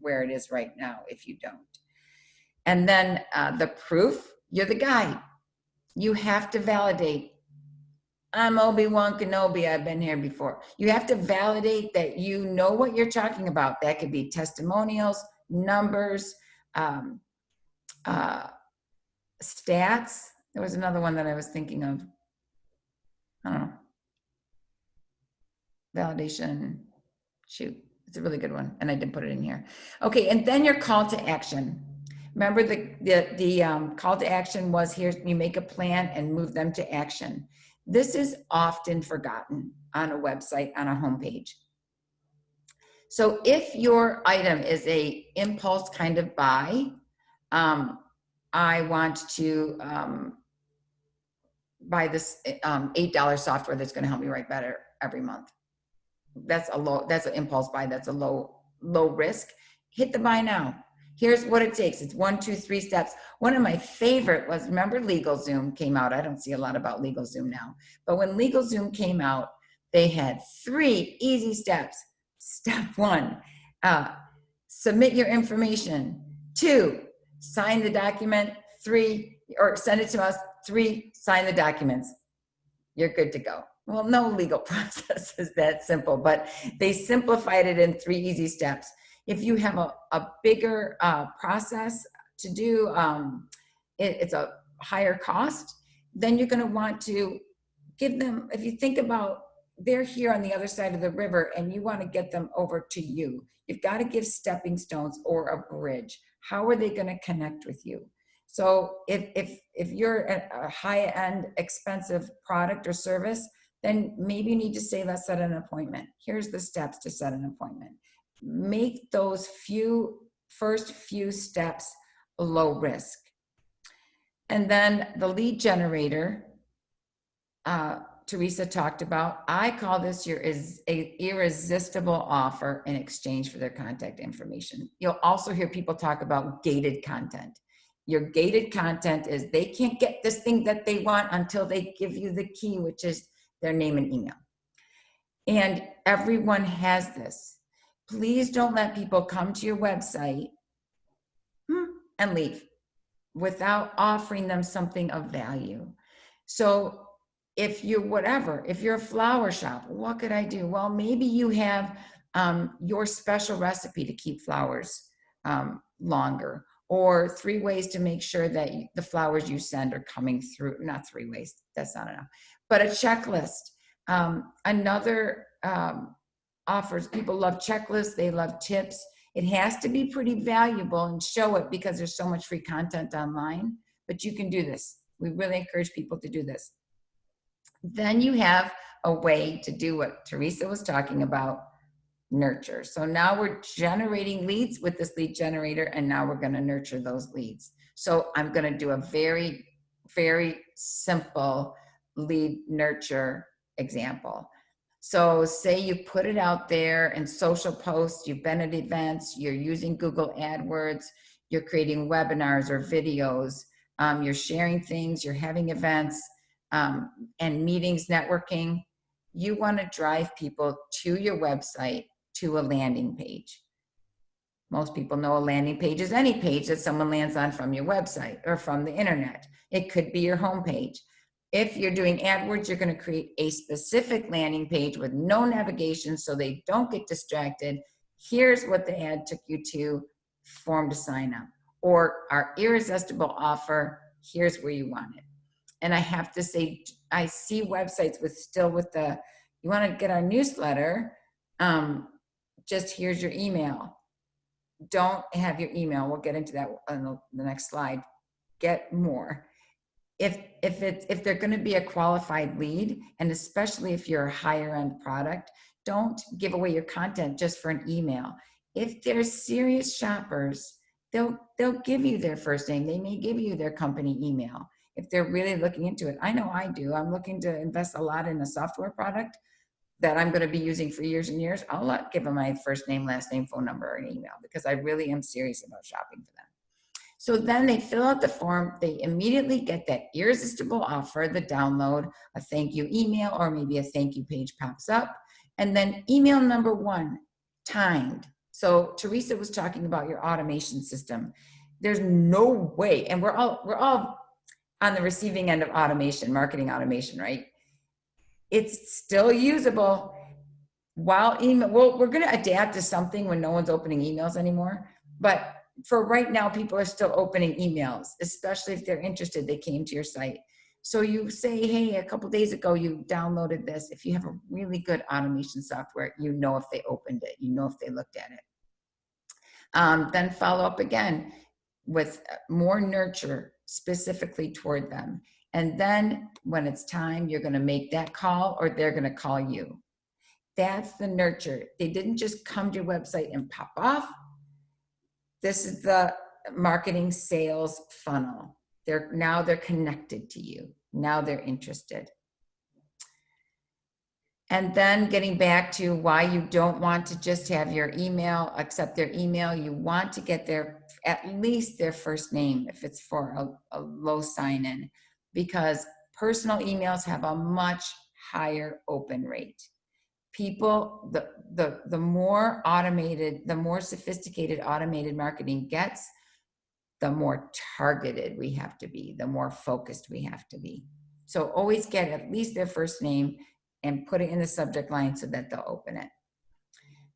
where it is right now if you don't. And then the proof, you're the guide. You have to validate. I'm Obi-Wan Kenobi, I've been here before. You have to validate that you know what you're talking about. That could be testimonials, numbers, stats. There was another one that I was thinking of. I don't know. Validation. Shoot, it's a really good one, and I didn't put it in here. Okay, and then your call to action. Remember the call to action was here, you make a plan and move them to action. This is often forgotten on a website, on a homepage. So if your item is a impulse kind of buy, I want to buy this $8 software that's going to help me write better every month. That's an impulse buy. That's a low risk. Hit the buy now. Here's what it takes. It's 1, 2, 3 steps. One of my favorite was, remember LegalZoom came out. I don't see a lot about LegalZoom now, but when LegalZoom came out, they had 3 easy steps. Step 1, submit your information. 2, sign the document. 3, or send it to us. 3, sign the documents. You're good to go. Well, no legal process is that simple, but they simplified it in 3 easy steps. If you have a bigger process to do, it's a higher cost, then you're going to want to give them, if you think about they're here on the other side of the river and you want to get them over to you. You've got to give stepping stones or a bridge. How are they going to connect with you? So if you're a high-end expensive product or service, then maybe you need to say, let's set an appointment. Here's the steps to set an appointment. Make those first few steps low risk. And then the lead generator, Teresa talked about, I call this your irresistible offer in exchange for their contact information. You'll also hear people talk about gated content. Your gated content is they can't get this thing that they want until they give you the key, which is their name and email. And everyone has this. Please don't let people come to your website and leave without offering them something of value. So if you're a flower shop, what could I do? Well, maybe you have your special recipe to keep flowers longer, or 3 ways to make sure that the flowers you send are coming through. Not 3 ways, that's not enough, but a checklist. Another offers, people love checklists, they love tips. It has to be pretty valuable and show it because there's so much free content online, but you can do this. We really encourage people to do this. Then you have a way to do what Teresa was talking about, nurture. So now we're generating leads with this lead generator, and now we're going to nurture those leads. So I'm going to do a very, very simple lead nurture example. So say you put it out there in social posts, you've been at events, you're using Google AdWords, you're creating webinars or videos, you're sharing things, you're having events and meetings, networking. You want to drive people to your website, to a landing page. Most people know a landing page is any page that someone lands on from your website or from the internet. It could be your homepage. If you're doing AdWords, you're going to create a specific landing page with no navigation so they don't get distracted. Here's what the ad took you to, form to sign up. Or our irresistible offer, here's where you want it. And I have to say, I see websites you want to get our newsletter, just here's your email. Don't have your email. We'll get into that on the next slide. Get more. If they're going to be a qualified lead, and especially if you're a higher end product, don't give away your content just for an email. If they're serious shoppers, they'll give you their first name. They may give you their company email if they're really looking into it. I know I do. I'm looking to invest a lot in a software product that I'm going to be using for years and years. I'll give them my first name, last name, phone number, and email because I really am serious about shopping for them. So then they fill out the form, they immediately get that irresistible offer, the download, a thank you email, or maybe a thank you page pops up. And then email number 1, timed. So Teresa was talking about your automation system. There's no way, and we're all on the receiving end of automation, marketing automation, right? It's still usable. While email, well, we're going to adapt to something when no one's opening emails anymore, but for right now, people are still opening emails, especially if they're interested, they came to your site. So you say, hey, a couple days ago, you downloaded this. If you have a really good automation software, you know if they opened it, you know if they looked at it. Then follow up again with more nurture specifically toward them. And then when it's time, you're going to make that call or they're going to call you. That's the nurture. They didn't just come to your website and pop off. This is the marketing sales funnel. Now they're connected to you. Now they're interested. And then getting back to why you don't want to just have your email, accept their email. You want to get at least their first name if it's for a low sign-in, because personal emails have a much higher open rate. People, the more automated, the more sophisticated automated marketing gets, the more targeted we have to be, the more focused we have to be. So always get at least their first name and put it in the subject line so that they'll open it.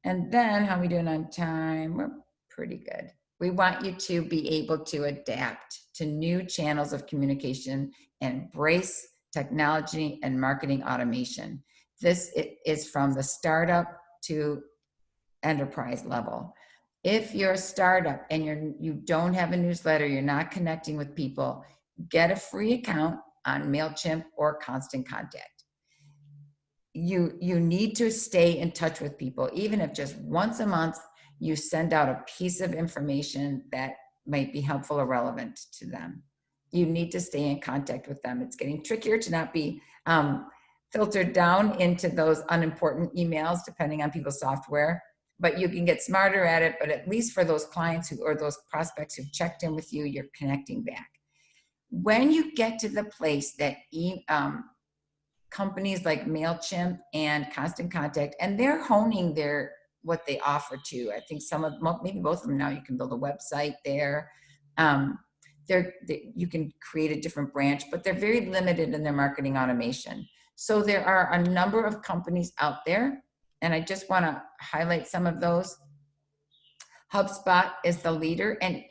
And then how are we doing on time? We're pretty good. We want you to be able to adapt to new channels of communication and embrace technology and marketing automation. This is from the startup to enterprise level. If you're a startup and you don't have a newsletter, you're not connecting with people, get a free account on MailChimp or Constant Contact. You need to stay in touch with people, even if just once a month you send out a piece of information that might be helpful or relevant to them. You need to stay in contact with them. It's getting trickier to not be filtered down into those unimportant emails, depending on people's software, but you can get smarter at it. But at least for those clients or those prospects who've checked in with you, you're connecting back. When you get to the place that companies like MailChimp and Constant Contact, and they're honing what they offer to. I think maybe both of them now, you can build a website there. You can create a different branch, but they're very limited in their marketing automation. So there are a number of companies out there, and I just want to highlight some of those. HubSpot is the leader, and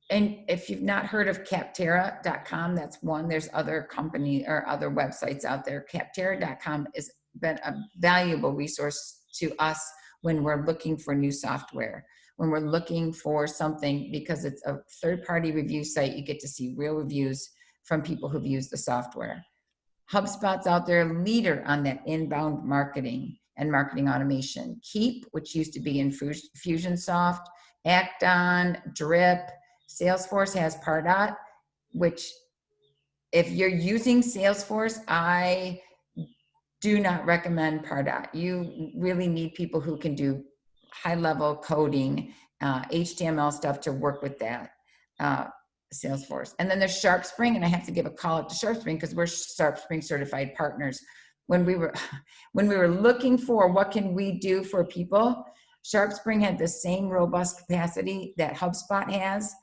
if you've not heard of Capterra.com, that's one. There's other company or other websites out there. Capterra.com has been a valuable resource to us when we're looking for new software, when we're looking for something, because it's a third-party review site. You get to see real reviews from people who've used the software. HubSpot's out there, leader on that inbound marketing and marketing automation. Keep, which used to be in Fusionsoft, Acton, Drip. Salesforce has Pardot, which if you're using Salesforce, I do not recommend Pardot. You really need people who can do high-level coding, HTML stuff to work with that Salesforce. And then there's SharpSpring, and I have to give a call out to SharpSpring because we're SharpSpring certified partners. When we were looking for what can we do for people, SharpSpring had the same robust capacity that HubSpot has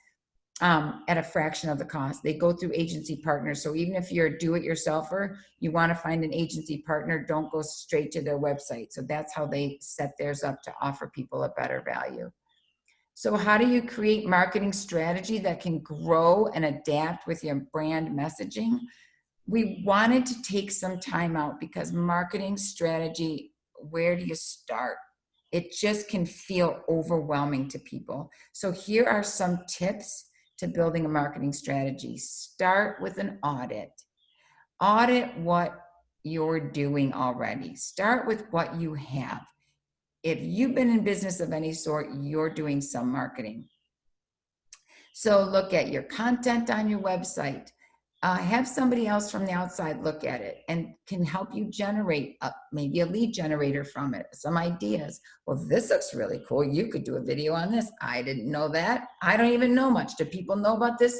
at a fraction of the cost. They go through agency partners. So even if you're a do-it-yourselfer, you want to find an agency partner, don't go straight to their website. So that's how they set theirs up to offer people a better value. So how do you create marketing strategy that can grow and adapt with your brand messaging? We wanted to take some time out because marketing strategy, where do you start? It just can feel overwhelming to people. So here are some tips to building a marketing strategy. Start with an audit. Audit what you're doing already. Start with what you have. If you've been in business of any sort, you're doing some marketing. So look at your content on your website. Have somebody else from the outside look at it and can help you generate maybe a lead generator from it, some ideas. Well, this looks really cool. You could do a video on this. I didn't know that. I don't even know much. Do people know about this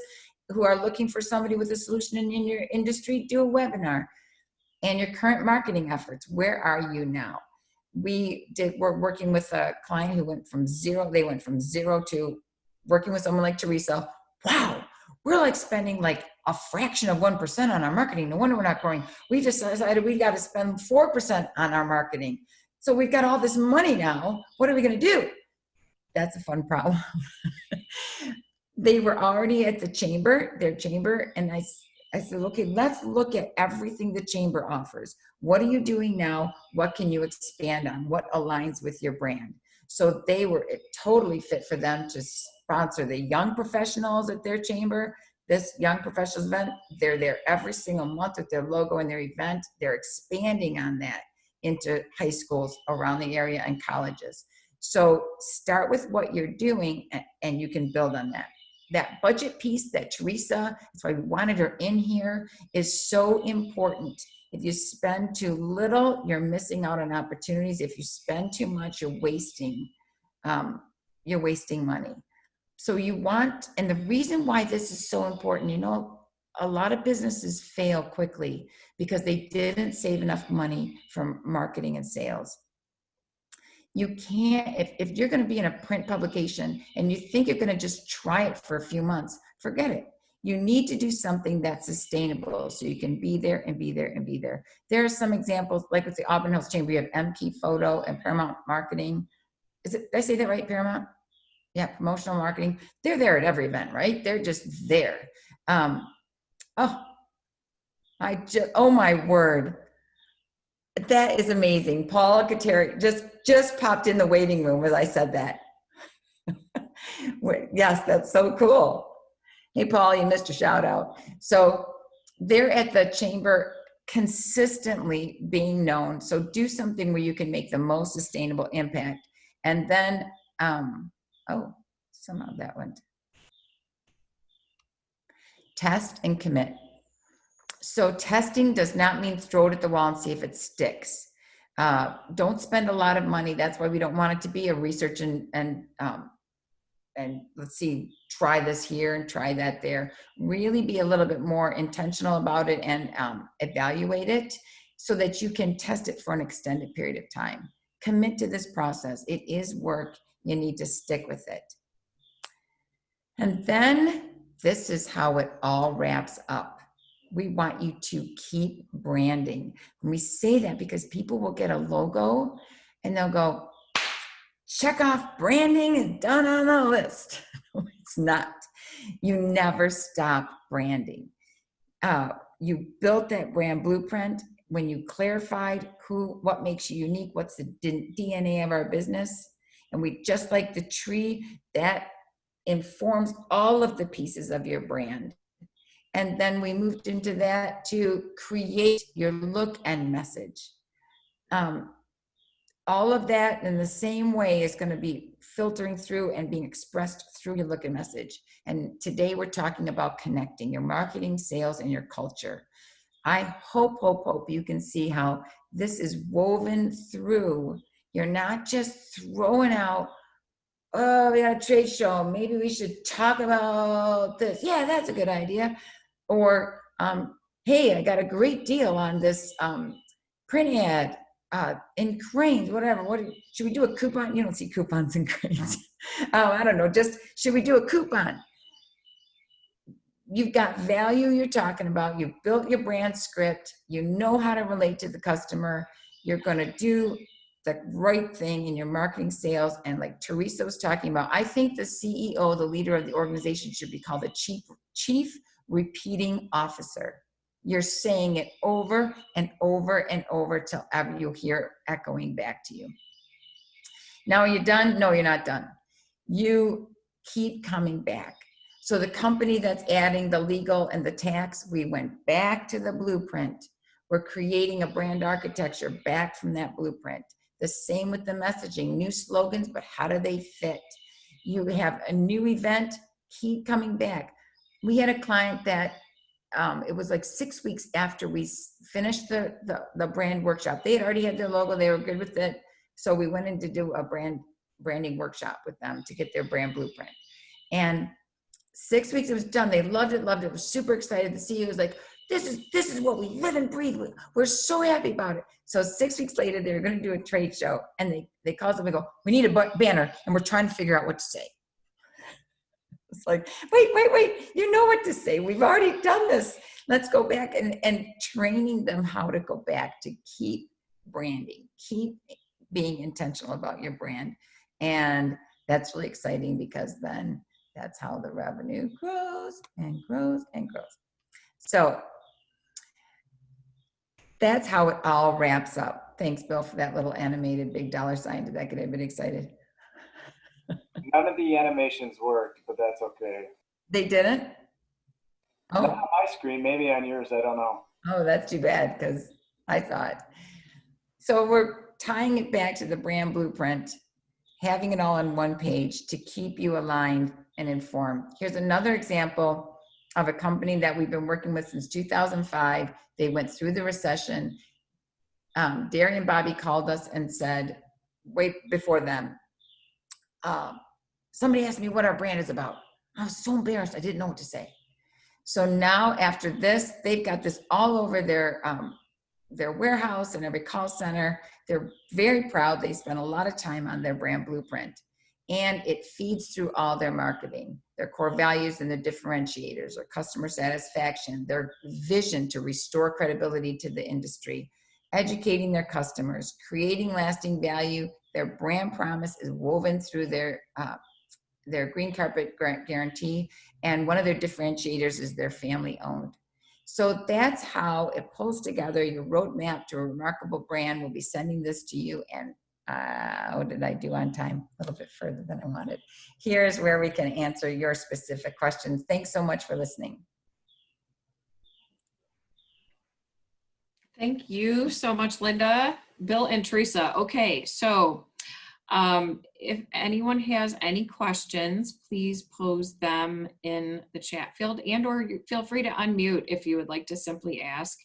who are looking for somebody with a solution in your industry? Do a webinar. And your current marketing efforts, where are you now? We're working with a client who went from zero to working with someone like Teresa. Wow, we're like spending like a fraction of 1% on our marketing. No wonder we're not growing. We just decided we got to spend 4% on our marketing. So we've got all this money now. What are we going to do? That's a fun problem. They were already at their chamber, and I said, okay, let's look at everything the chamber offers. What are you doing now? What can you expand on? What aligns with your brand? So it totally fit for them to sponsor the young professionals at their chamber. This young professionals event, they're there every single month with their logo and their event. They're expanding on that into high schools around the area and colleges. So start with what you're doing and you can build on that. That budget piece that Teresa, that's why we wanted her in here, is so important. If you spend too little, you're missing out on opportunities. If you spend too much, you're wasting money. So and the reason why this is so important, a lot of businesses fail quickly because they didn't save enough money from marketing and sales. You can't, if you're going to be in a print publication and you think you're going to just try it for a few months, forget it. You need to do something that's sustainable so you can be there and be there and be there. There are some examples, like with the Auburn Health Chamber, you have MP Photo and Paramount Marketing. Did I say that right, Paramount? Yeah, promotional marketing. They're there at every event, right? They're just there. Oh my word. That is amazing. Paul Kateri just popped in the waiting room as I said that. Yes, that's so cool. Hey, Paul, you missed a shout out. So they're at the chamber consistently being known. So do something where you can make the most sustainable impact. And then, oh, somehow that went. Test and commit. So testing does not mean throw it at the wall and see if it sticks. Don't spend a lot of money. That's why we don't want it to be a research and let's see, try this here and try that there. Really be a little bit more intentional about it and evaluate it so that you can test it for an extended period of time. Commit to this process. It is work. You need to stick with it. And then this is how it all wraps up. We want you to keep branding. And we say that because people will get a logo and they'll go, check off, branding is done on the list. It's not. You never stop branding. You built that brand blueprint when you clarified what makes you unique, what's the DNA of our business. And we, just like the tree, that informs all of the pieces of your brand. And then we moved into that to create your look and message. All of that in the same way is going to be filtering through and being expressed through your look and message. And today we're talking about connecting your marketing, sales, and your culture. I hope you can see how this is woven through. You're not just throwing out, oh, we got a trade show, maybe we should talk about this. Yeah, that's a good idea. Or, hey, I got a great deal on this print ad in cranes, whatever. Should we do a coupon? You don't see coupons in cranes. I don't know, just should we do a coupon? You've got value you're talking about. You've built your brand script. You know how to relate to the customer. You're going to do the right thing in your marketing, sales. And like Teresa was talking about, I think the CEO, the leader of the organization, should be called the chief repeating officer. You're saying it over and over and over till ever you hear echoing back to you. Now, are you done? No, you're not done. You keep coming back. So the company that's adding the legal and the tax, we went back to the blueprint. We're creating a brand architecture back from that blueprint. The same with the messaging, new slogans, but how do they fit? You have a new event, keep coming back. We had a client that it was like 6 weeks after we finished the brand workshop. They had already had their logo. They were good with it. So we went in to do a branding workshop with them to get their brand blueprint. And 6 weeks it was done. They loved it, was super excited. The CEO was like, this is what we live and breathe with. We're so happy about it. So 6 weeks later, they were going to do a trade show. And they called them and go, we need a banner. And we're trying to figure out what to say. It's like, wait, you know what to say. We've already done this. Let's go back and training them how to go back to keep branding, keep being intentional about your brand. And that's really exciting because then that's how the revenue grows and grows and grows. So that's how it all wraps up. Thanks, Bill, for that little animated big dollar sign. Did that get everybody excited? None of the animations worked, but that's okay. They didn't? Oh. Not on my screen, maybe on yours, I don't know. Oh, that's too bad because I saw it. So we're tying it back to the brand blueprint, having it all on one page to keep you aligned and informed. Here's another example of a company that we've been working with since 2005. They went through the recession. Derry and Bobby called us and said, wait, before them, somebody asked me what our brand is about. I was so embarrassed. I didn't know what to say. So now after this, they've got this all over their warehouse and every call center. They're very proud. They spend a lot of time on their brand blueprint, and it feeds through all their marketing, their core values and their differentiators, or customer satisfaction, their vision to restore credibility to the industry, educating their customers, creating lasting value. Their brand promise is woven through their green carpet guarantee. And one of their differentiators is they're family owned. So that's how it pulls together your roadmap to a remarkable brand. We'll be sending this to you. And what did I do on time? A little bit further than I wanted. Here's where we can answer your specific questions. Thanks so much for listening. Thank you so much, Linda, Bill, and Teresa. Okay, so if anyone has any questions, please pose them in the chat field, and or feel free to unmute if you would like to simply ask.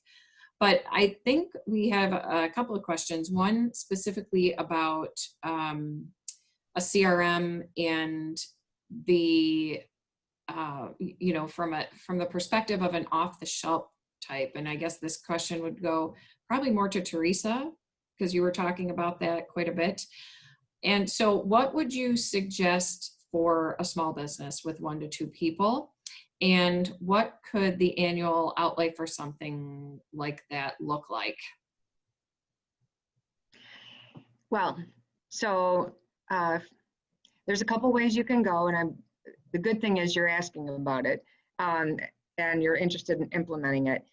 But I think we have a couple of questions. One specifically about a CRM and the, you know, from the perspective of an off-the-shelf type. And I guess this question would go probably more to Teresa, because you were talking about that quite a bit. And so what would you suggest for a small business with 1 to 2 people? And what could the annual outlay for something like that look like? Well, so there's a couple ways you can go, and the good thing is you're asking about it, and you're interested in implementing it.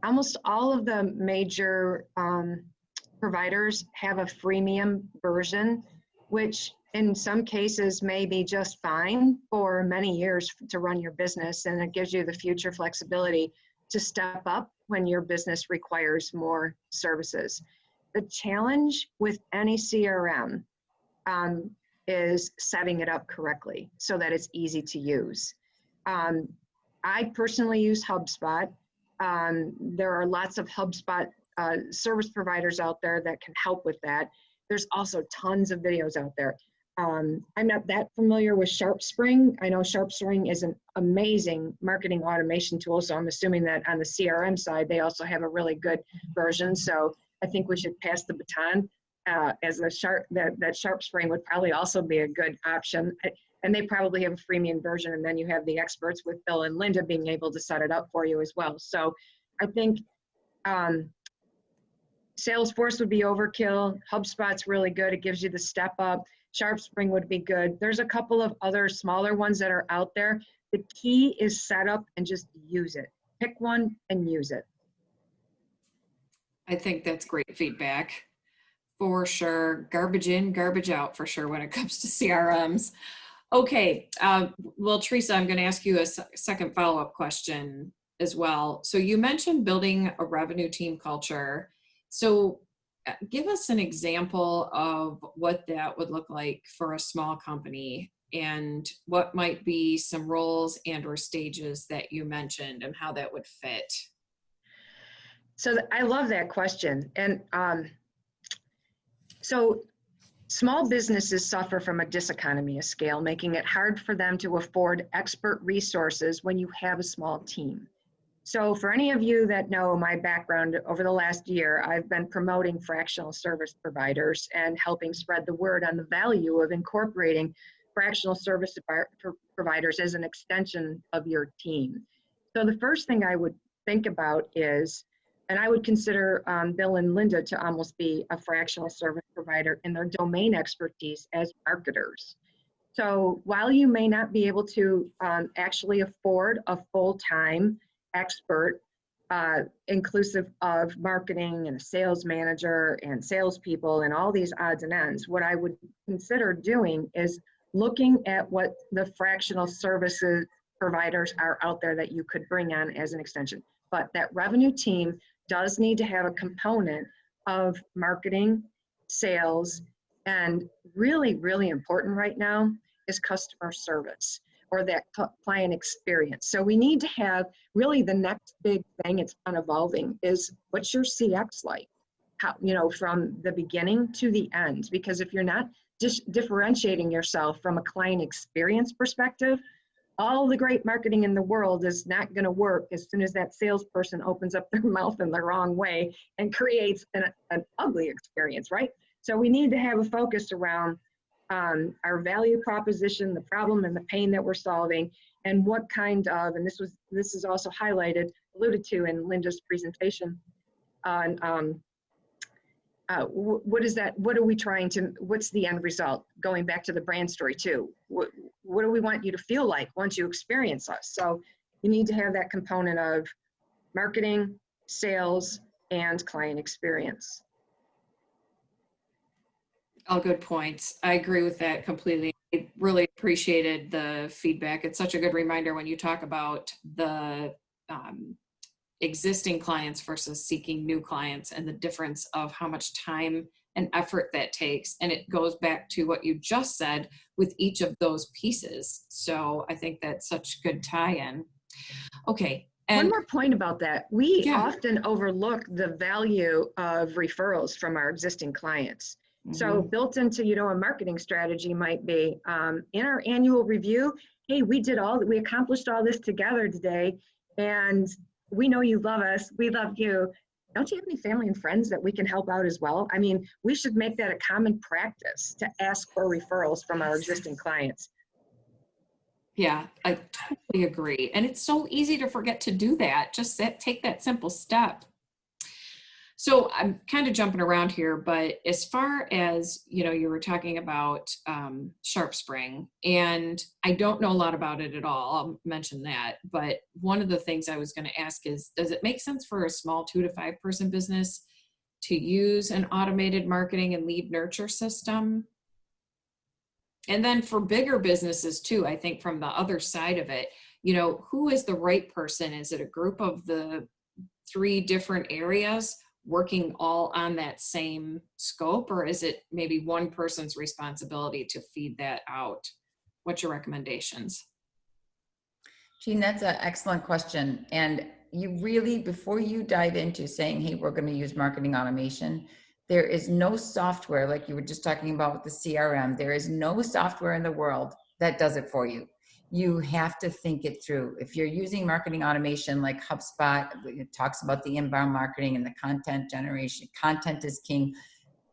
Almost all of the major providers have a freemium version, which in some cases may be just fine for many years to run your business, and it gives you the future flexibility to step up when your business requires more services. The challenge with any CRM is setting it up correctly so that it's easy to use. I personally use HubSpot. There are lots of HubSpot service providers out there that can help with that. There's also tons of videos out there. I'm not that familiar with SharpSpring. I know SharpSpring is an amazing marketing automation tool, so I'm assuming that on the CRM side, they also have a really good version. So I think we should pass the baton as that SharpSpring would probably also be a good option. And they probably have a freemium version, and then you have the experts with Bill and Linda being able to set it up for you as well. So I think Salesforce would be overkill. HubSpot's really good. It gives you the step up. SharpSpring would be good. There's a couple of other smaller ones that are out there. The key is set up and just use it. Pick one and use it. I think that's great feedback for sure. Garbage in, garbage out for sure when it comes to CRMs. Okay, well, Teresa, I'm going to ask you a second follow-up question as well. So you mentioned building a revenue team culture. So give us an example of what that would look like for a small company, and what might be some roles and or stages that you mentioned and how that would fit. So I love that question. And so small businesses suffer from a diseconomy of scale, making it hard for them to afford expert resources when you have a small team. So for any of you that know my background, over the last year, I've been promoting fractional service providers and helping spread the word on the value of incorporating fractional service providers as an extension of your team. So the first thing I would think about is, and I would consider Bill and Linda to almost be a fractional service provider in their domain expertise as marketers. So while you may not be able to actually afford a full-time expert, inclusive of marketing and a sales manager and salespeople and all these odds and ends, what I would consider doing is looking at what the fractional services providers are out there that you could bring on as an extension. But that revenue team does need to have a component of marketing, sales, and really, really important right now is customer service, or that client experience. So we need to have really the next big thing, it's been evolving, is what's your CX like? How, you know, from the beginning to the end, because if you're not differentiating yourself from a client experience perspective, all the great marketing in the world is not going to work as soon as that salesperson opens up their mouth in the wrong way and creates an ugly experience, right? So we need to have a focus around our value proposition, the problem and the pain that we're solving, and what kind of, and this is also alluded to in Linda's presentation on what is that, what are we trying to, what's the end result? Going back to the brand story too. What do we want you to feel like once you experience us? So you need to have that component of marketing, sales, and client experience. All good points. I agree with that completely. I really appreciated the feedback. It's such a good reminder when you talk about the existing clients versus seeking new clients and the difference of how much time and effort that takes. And it goes back to what you just said with each of those pieces. So I think that's such good tie-in. Okay. One And more point about that. We Yeah. often overlook the value of referrals from our existing clients. So built into, a marketing strategy might be in our annual review, hey, we accomplished all this together today, and we know you love us, we love you. Don't you have any family and friends that we can help out as well? I mean, we should make that a common practice to ask for referrals from our existing clients. yeah, I totally agree. And it's so easy to forget to do that. Just take that simple step. So I'm kind of jumping around here, but as far as, you were talking about Sharp Spring, and I don't know a lot about it at all. I'll mention that. But one of the things I was going to ask is, does it make sense for a small 2 to 5 person business to use an automated marketing and lead nurture system? And then for bigger businesses too, I think from the other side of it, who is the right person? Is it a group of the 3 different areas working all on that same scope, or is it maybe one person's responsibility to feed that out? What's your recommendations? Jean, that's an excellent question. And you really, before you dive into saying, hey, we're going to use marketing automation, there is no software, like you were just talking about with the CRM, there is no software in the world that does it for you. You have to think it through. If you're using marketing automation like HubSpot, it talks about the inbound marketing and the content generation. Content is king.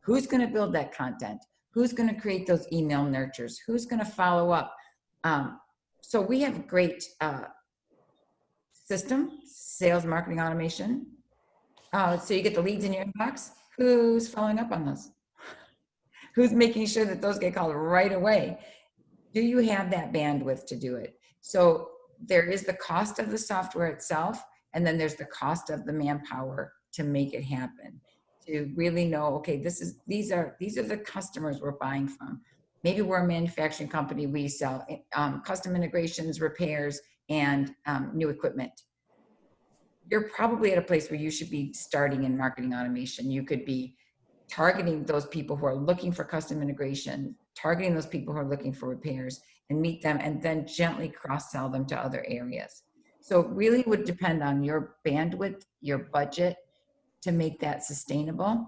Who's going to build that content? Who's going to create those email nurtures? Who's going to follow up? So we have a great system, sales marketing automation. So you get the leads in your inbox. Who's following up on those? Who's making sure that those get called right away? Do you have that bandwidth to do it? So there is the cost of the software itself, and then there's the cost of the manpower to make it happen. To really know, okay, these are the customers we're buying from. Maybe we're a manufacturing company, we sell custom integrations, repairs, and new equipment. You're probably at a place where you should be starting in marketing automation. You could be targeting those people who are looking for custom integration, targeting those people who are looking for repairs, and meet them, and then gently cross-sell them to other areas. So it really would depend on your bandwidth, your budget, to make that sustainable.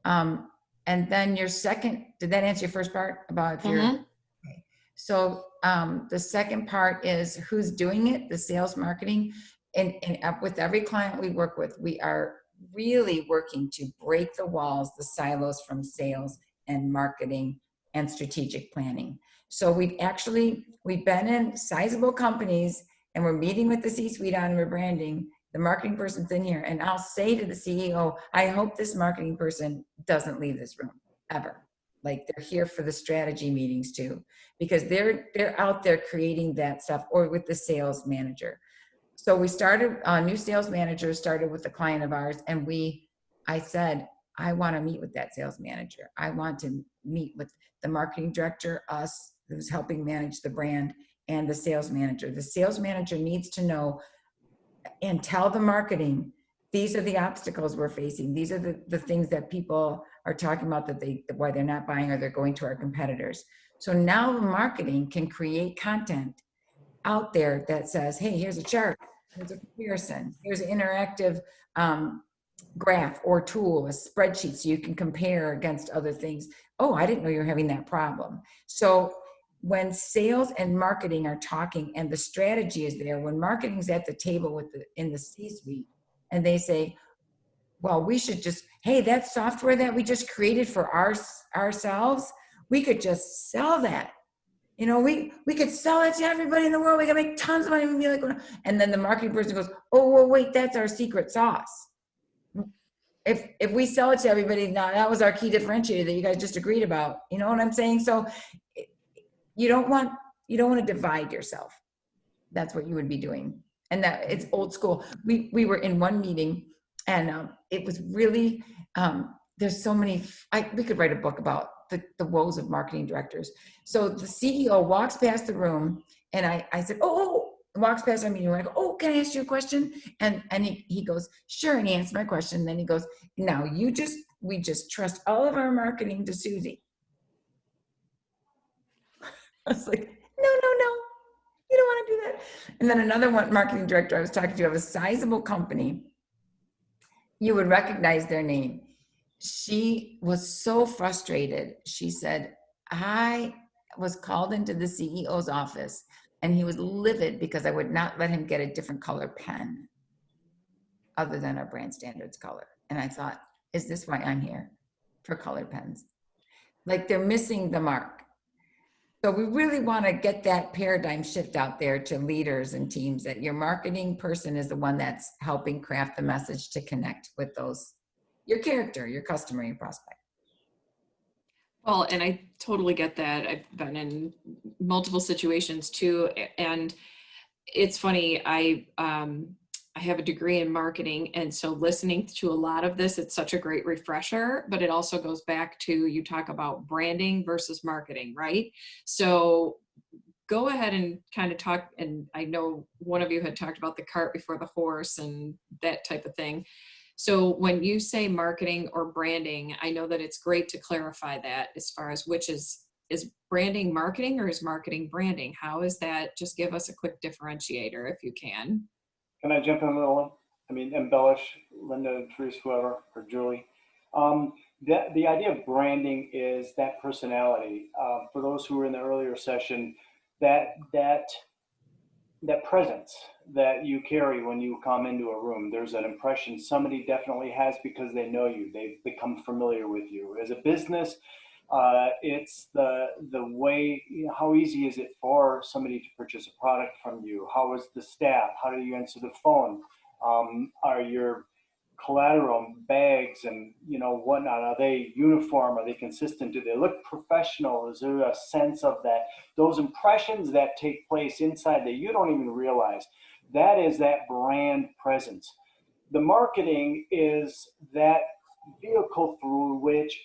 And then your second, did that answer your first part about if you're, okay. So the second part is who's doing it, the sales marketing. And with every client we work with, we are really working to break the walls, the silos from sales and marketing and strategic planning. So we've been in sizable companies and we're meeting with the C-suite on rebranding. The marketing person's in here, and I'll say to the CEO, I hope this marketing person doesn't leave this room ever. Like, they're here for the strategy meetings too, because they're out there creating that stuff, or with the sales manager. So we started, a new sales manager started with a client of ours, and I said, I want to meet with that sales manager. I want to meet with the marketing director, us, who's helping manage the brand, and the sales manager. The sales manager needs to know and tell the marketing, these are the obstacles we're facing. These are the things that people are talking about, why they're not buying, or they're going to our competitors. So now the marketing can create content out there that says, hey, here's a chart, here's a comparison, here's an interactive graph or tool, a spreadsheet, so you can compare against other things. Oh, I didn't know you were having that problem. So when sales and marketing are talking and the strategy is there, when marketing's at the table in the C-suite, and they say, well, we should just, hey, that software that we just created for ourselves, we could just sell that. We could sell it to everybody in the world. We can make tons of money. And be like, and then the marketing person goes, oh, well, wait, that's our secret sauce. If we sell it to everybody, now that was our key differentiator that you guys just agreed about. You know what I'm saying? So you don't want to divide yourself. That's what you would be doing. And that it's old school. We were in one meeting, and it was really, there's so many, we could write a book about the woes of marketing directors. So the CEO walks past the room, and I said, walks past our meeting. I go, oh, can I ask you a question? And he goes, sure. And he answered my question. And then he goes, now we just trust all of our marketing to Susie. I was like, no, you don't want to do that. And then another one, marketing director I was talking to of a sizable company, you would recognize their name. She was so frustrated. She said, I was called into the CEO's office and he was livid because I would not let him get a different color pen other than our brand standards color. And I thought, is this why I'm here? For colored pens? Like, they're missing the mark. So we really want to get that paradigm shift out there to leaders and teams, that your marketing person is the one that's helping craft the message to connect with those, your character, your customer, your prospect. Well, and I totally get that. I've been in multiple situations too. And it's funny, I have a degree in marketing. And so listening to a lot of this, it's such a great refresher, but it also goes back to, you talk about branding versus marketing, right? So go ahead and kind of talk. And I know one of you had talked about the cart before the horse and that type of thing. So when you say marketing or branding, I know that it's great to clarify that as far as which is branding marketing or is marketing branding? How is that? Just give us a quick differentiator if you can. Can I jump in a little? I mean, embellish, Linda, Teresa, whoever, or Julie. The idea of branding is that personality. For those who were in the earlier session, that presence that you carry when you come into a room. There's an impression somebody definitely has because they know you. They've become familiar with you. As a business, it's the way, how easy is it for somebody to purchase a product from you? How is the staff? How do you answer the phone? Are your collateral bags and whatnot, are they uniform? Are they consistent? Do they look professional? Is there a sense of that? Those impressions that take place inside that you don't even realize, that is that brand presence. The marketing is that vehicle through which,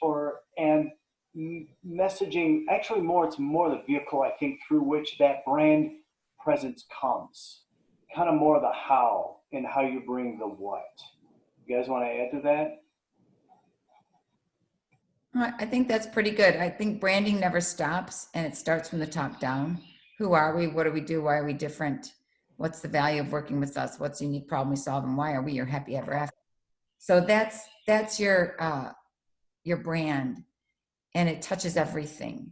messaging, actually it's more the vehicle, I think, through which that brand presence comes. Kind of more the how and how you bring the what. You guys want to add to that? I think that's pretty good. I think branding never stops, and it starts from the top down. Who are we? What do we do? Why are we different? What's the value of working with us? What's the unique problem we solve, and why are we your happy ever after? So that's your brand, and it touches everything.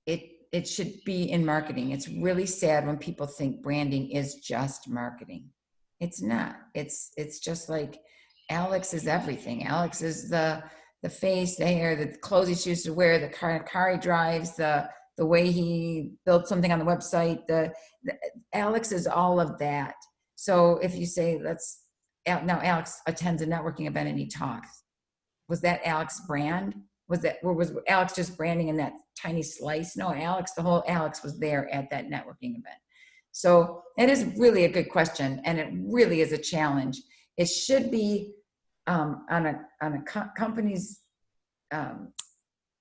It should be in marketing. It's really sad when people think branding is just marketing. It's not. It's just like, Alex is everything. Alex is the face, the hair, the clothes he chooses to wear, the car he drives, the way he built something on the website. The Alex is all of that. So if you say, now Alex attends a networking event and he talks, was that Alex brand? Was Alex just branding in that tiny slice? No, the whole Alex was there at that networking event. So it is really a good question, and it really is a challenge. It should be on a company's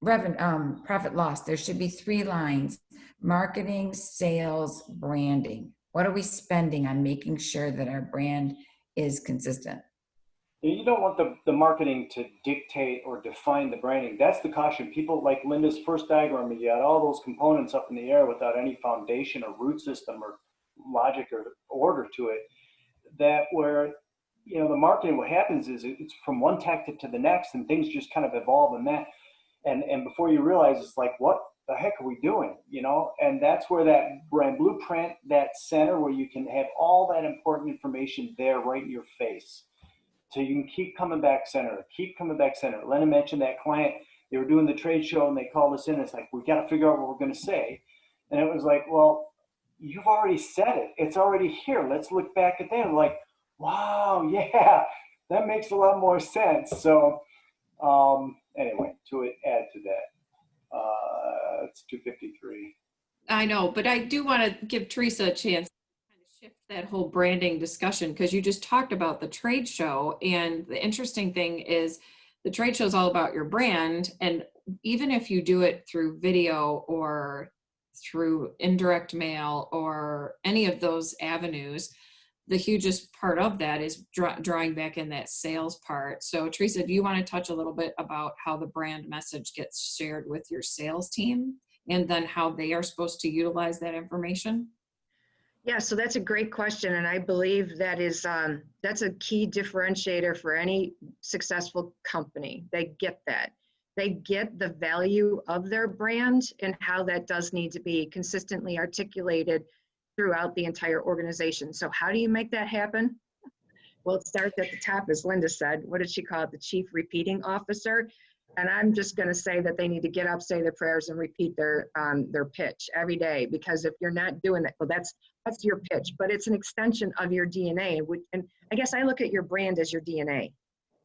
profit loss. There should be 3 lines: marketing, sales, branding. What are we spending on making sure that our brand is consistent? You don't want the marketing to dictate or define the branding. That's the caution. People, like Linda's first diagram, you had all those components up in the air without any foundation or root system or logic or order to it. That where, the marketing, what happens is it's from one tactic to the next, and things just kind of evolve in that. And before you realize, it's like, what the heck are we doing? And that's where that brand blueprint, that center where you can have all that important information there right in your face. So you can keep coming back center. Lena mentioned that client, they were doing the trade show and they called us in. It's like, we got to figure out what we're going to say. And it was like, well, you've already said it. It's already here. Let's look back at that. Like, wow, yeah, that makes a lot more sense. So anyway, to add to that, it's 2:53. I know, but I do want to give Teresa a chance to kind of shift that whole branding discussion, because you just talked about the trade show, and the interesting thing is the trade show is all about your brand, and even if you do it through video or through indirect mail or any of those avenues, the hugest part of that is drawing back in that sales part. So Teresa, do you want to touch a little bit about how the brand message gets shared with your sales team and then how they are supposed to utilize that information? Yeah, so that's a great question, and I believe that is that's a key differentiator for any successful company. They get that. They get the value of their brand and how that does need to be consistently articulated throughout the entire organization. So how do you make that happen? Well, it starts at the top, as Linda said. What did she call it? The chief repeating officer. And I'm just going to say that they need to get up, say their prayers, and repeat their pitch every day. Because if you're not doing that, well, that's your pitch, but it's an extension of your DNA. And I guess I look at your brand as your DNA.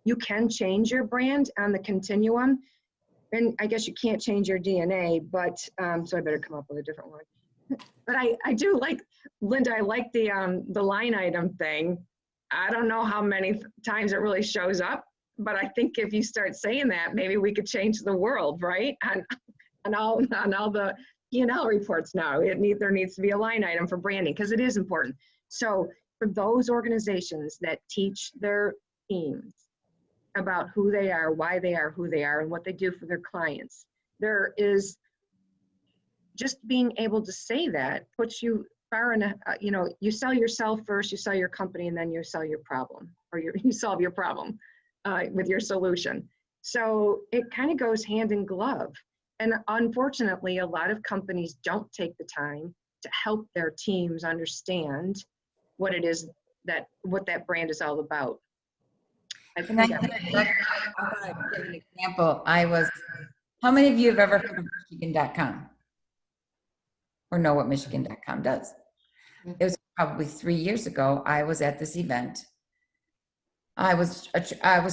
You can change your brand on the continuum, and I guess you can't change your DNA. But so I better come up with a different one. But I do like, Linda, I like the line item thing. I don't know how many times it really shows up, but I think if you start saying that, maybe we could change the world, right? On all the P&L reports now, there needs to be a line item for branding, because it is important. So for those organizations that teach their teams about who they are, why they are who they are, and what they do for their clients, there is just being able to say that puts you far enough, you sell yourself first, you sell your company, and then you sell your problem, or you solve your problem with your solution. So it kind of goes hand in glove. And unfortunately, a lot of companies don't take the time to help their teams understand what it is what that brand is all about. I'm going to give an example. How many of you have ever heard of Michigan.com? Or know what Michigan.com does? It was probably 3 years ago. I was at this event. I was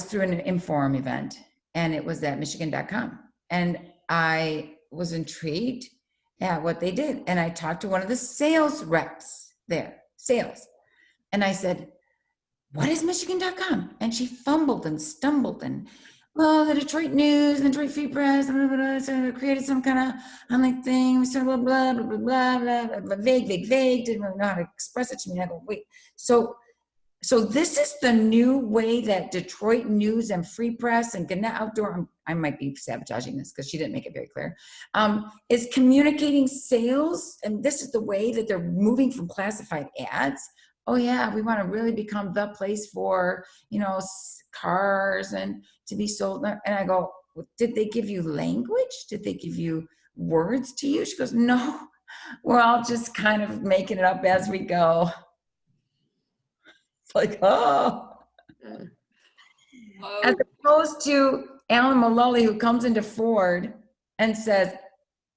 through an Inforum event, and it was at Michigan.com. And I was intrigued at what they did. And I talked to one of the sales reps there, sales. And I said, what is Michigan.com? And she fumbled and stumbled and, well, the Detroit News, the Detroit Free Press, blah, blah, blah, so created some kind of online thing, so blah, blah, blah, blah, blah, blah, blah, vague, didn't really know how to express it to me. I go, wait, so this is the new way that Detroit News and Free Press and Gannett Outdoor, I might be sabotaging this because she didn't make it very clear, is communicating sales, and this is the way that they're moving from classified ads. Oh yeah, we want to really become the place for, cars and to be sold. And I go, did they give you language? Did they give you words to use? She goes, no, we're all just kind of making it up as we go. It's like, oh. As opposed to Alan Mullally, who comes into Ford and says,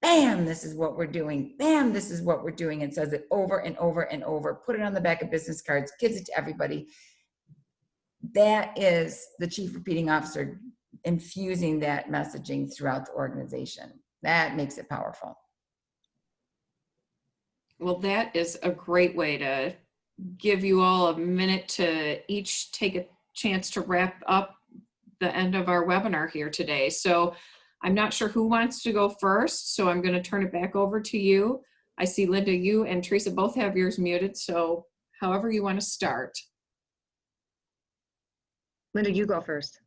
bam, this is what we're doing. Bam, this is what we're doing. And says it over and over and over. Put it on the back of business cards, gives it to everybody. That is the chief repeating officer infusing that messaging throughout the organization. That makes it powerful. Well, that is a great way to give you all a minute to each take a chance to wrap up the end of our webinar here today. So I'm not sure who wants to go first, so I'm going to turn it back over to you. I see Linda, you and Teresa both have yours muted, so however you want to start. Linda, you go first.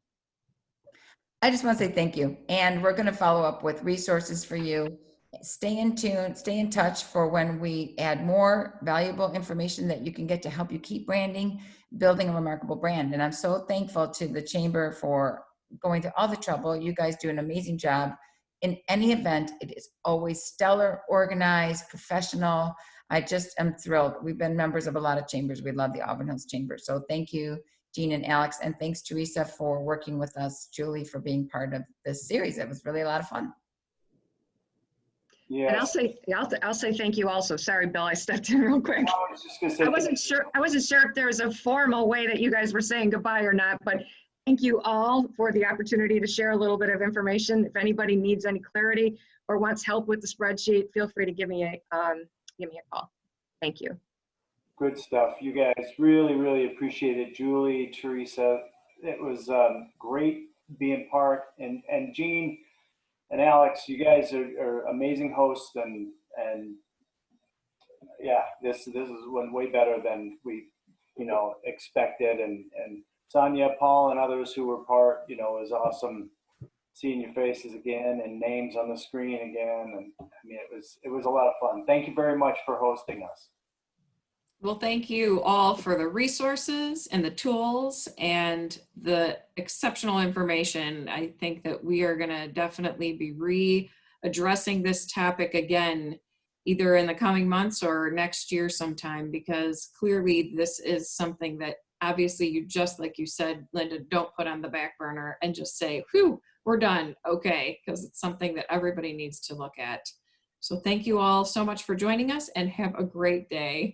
I just want to say thank you. And we're going to follow up with resources for you. Stay in tune, stay in touch for when we add more valuable information that you can get to help you keep branding, building a remarkable brand. And I'm so thankful to the Chamber for going through all the trouble. You guys do an amazing job. In any event, it is always stellar, organized, professional. I just am thrilled. We've been members of a lot of chambers. We love the Auburn Hills Chamber. So thank you, Jean and Alex, and thanks Teresa for working with us, Julie for being part of this series. It was really a lot of fun. Yeah. And I'll say thank you also. Sorry, Bill, I stepped in real quick. I was just gonna say I wasn't sure if there was a formal way that you guys were saying goodbye or not, but thank you all for the opportunity to share a little bit of information. If anybody needs any clarity or wants help with the spreadsheet, feel free to give me a call. Thank you. Good stuff. You guys really appreciate it. Julie, Teresa, it was great being part. And Gene and Alex, you guys are amazing hosts, and yeah, this went way better than we, expected. And Sonia, Paul, and others who were part, it was awesome seeing your faces again and names on the screen again. And I mean, it was a lot of fun. Thank you very much for hosting us. Well, thank you all for the resources and the tools and the exceptional information. I think that we are going to definitely be readdressing this topic again, either in the coming months or next year sometime, because clearly this is something that obviously you, just like you said, Linda, don't put on the back burner and just say, whew, we're done. Okay. Because it's something that everybody needs to look at. So thank you all so much for joining us, and have a great day.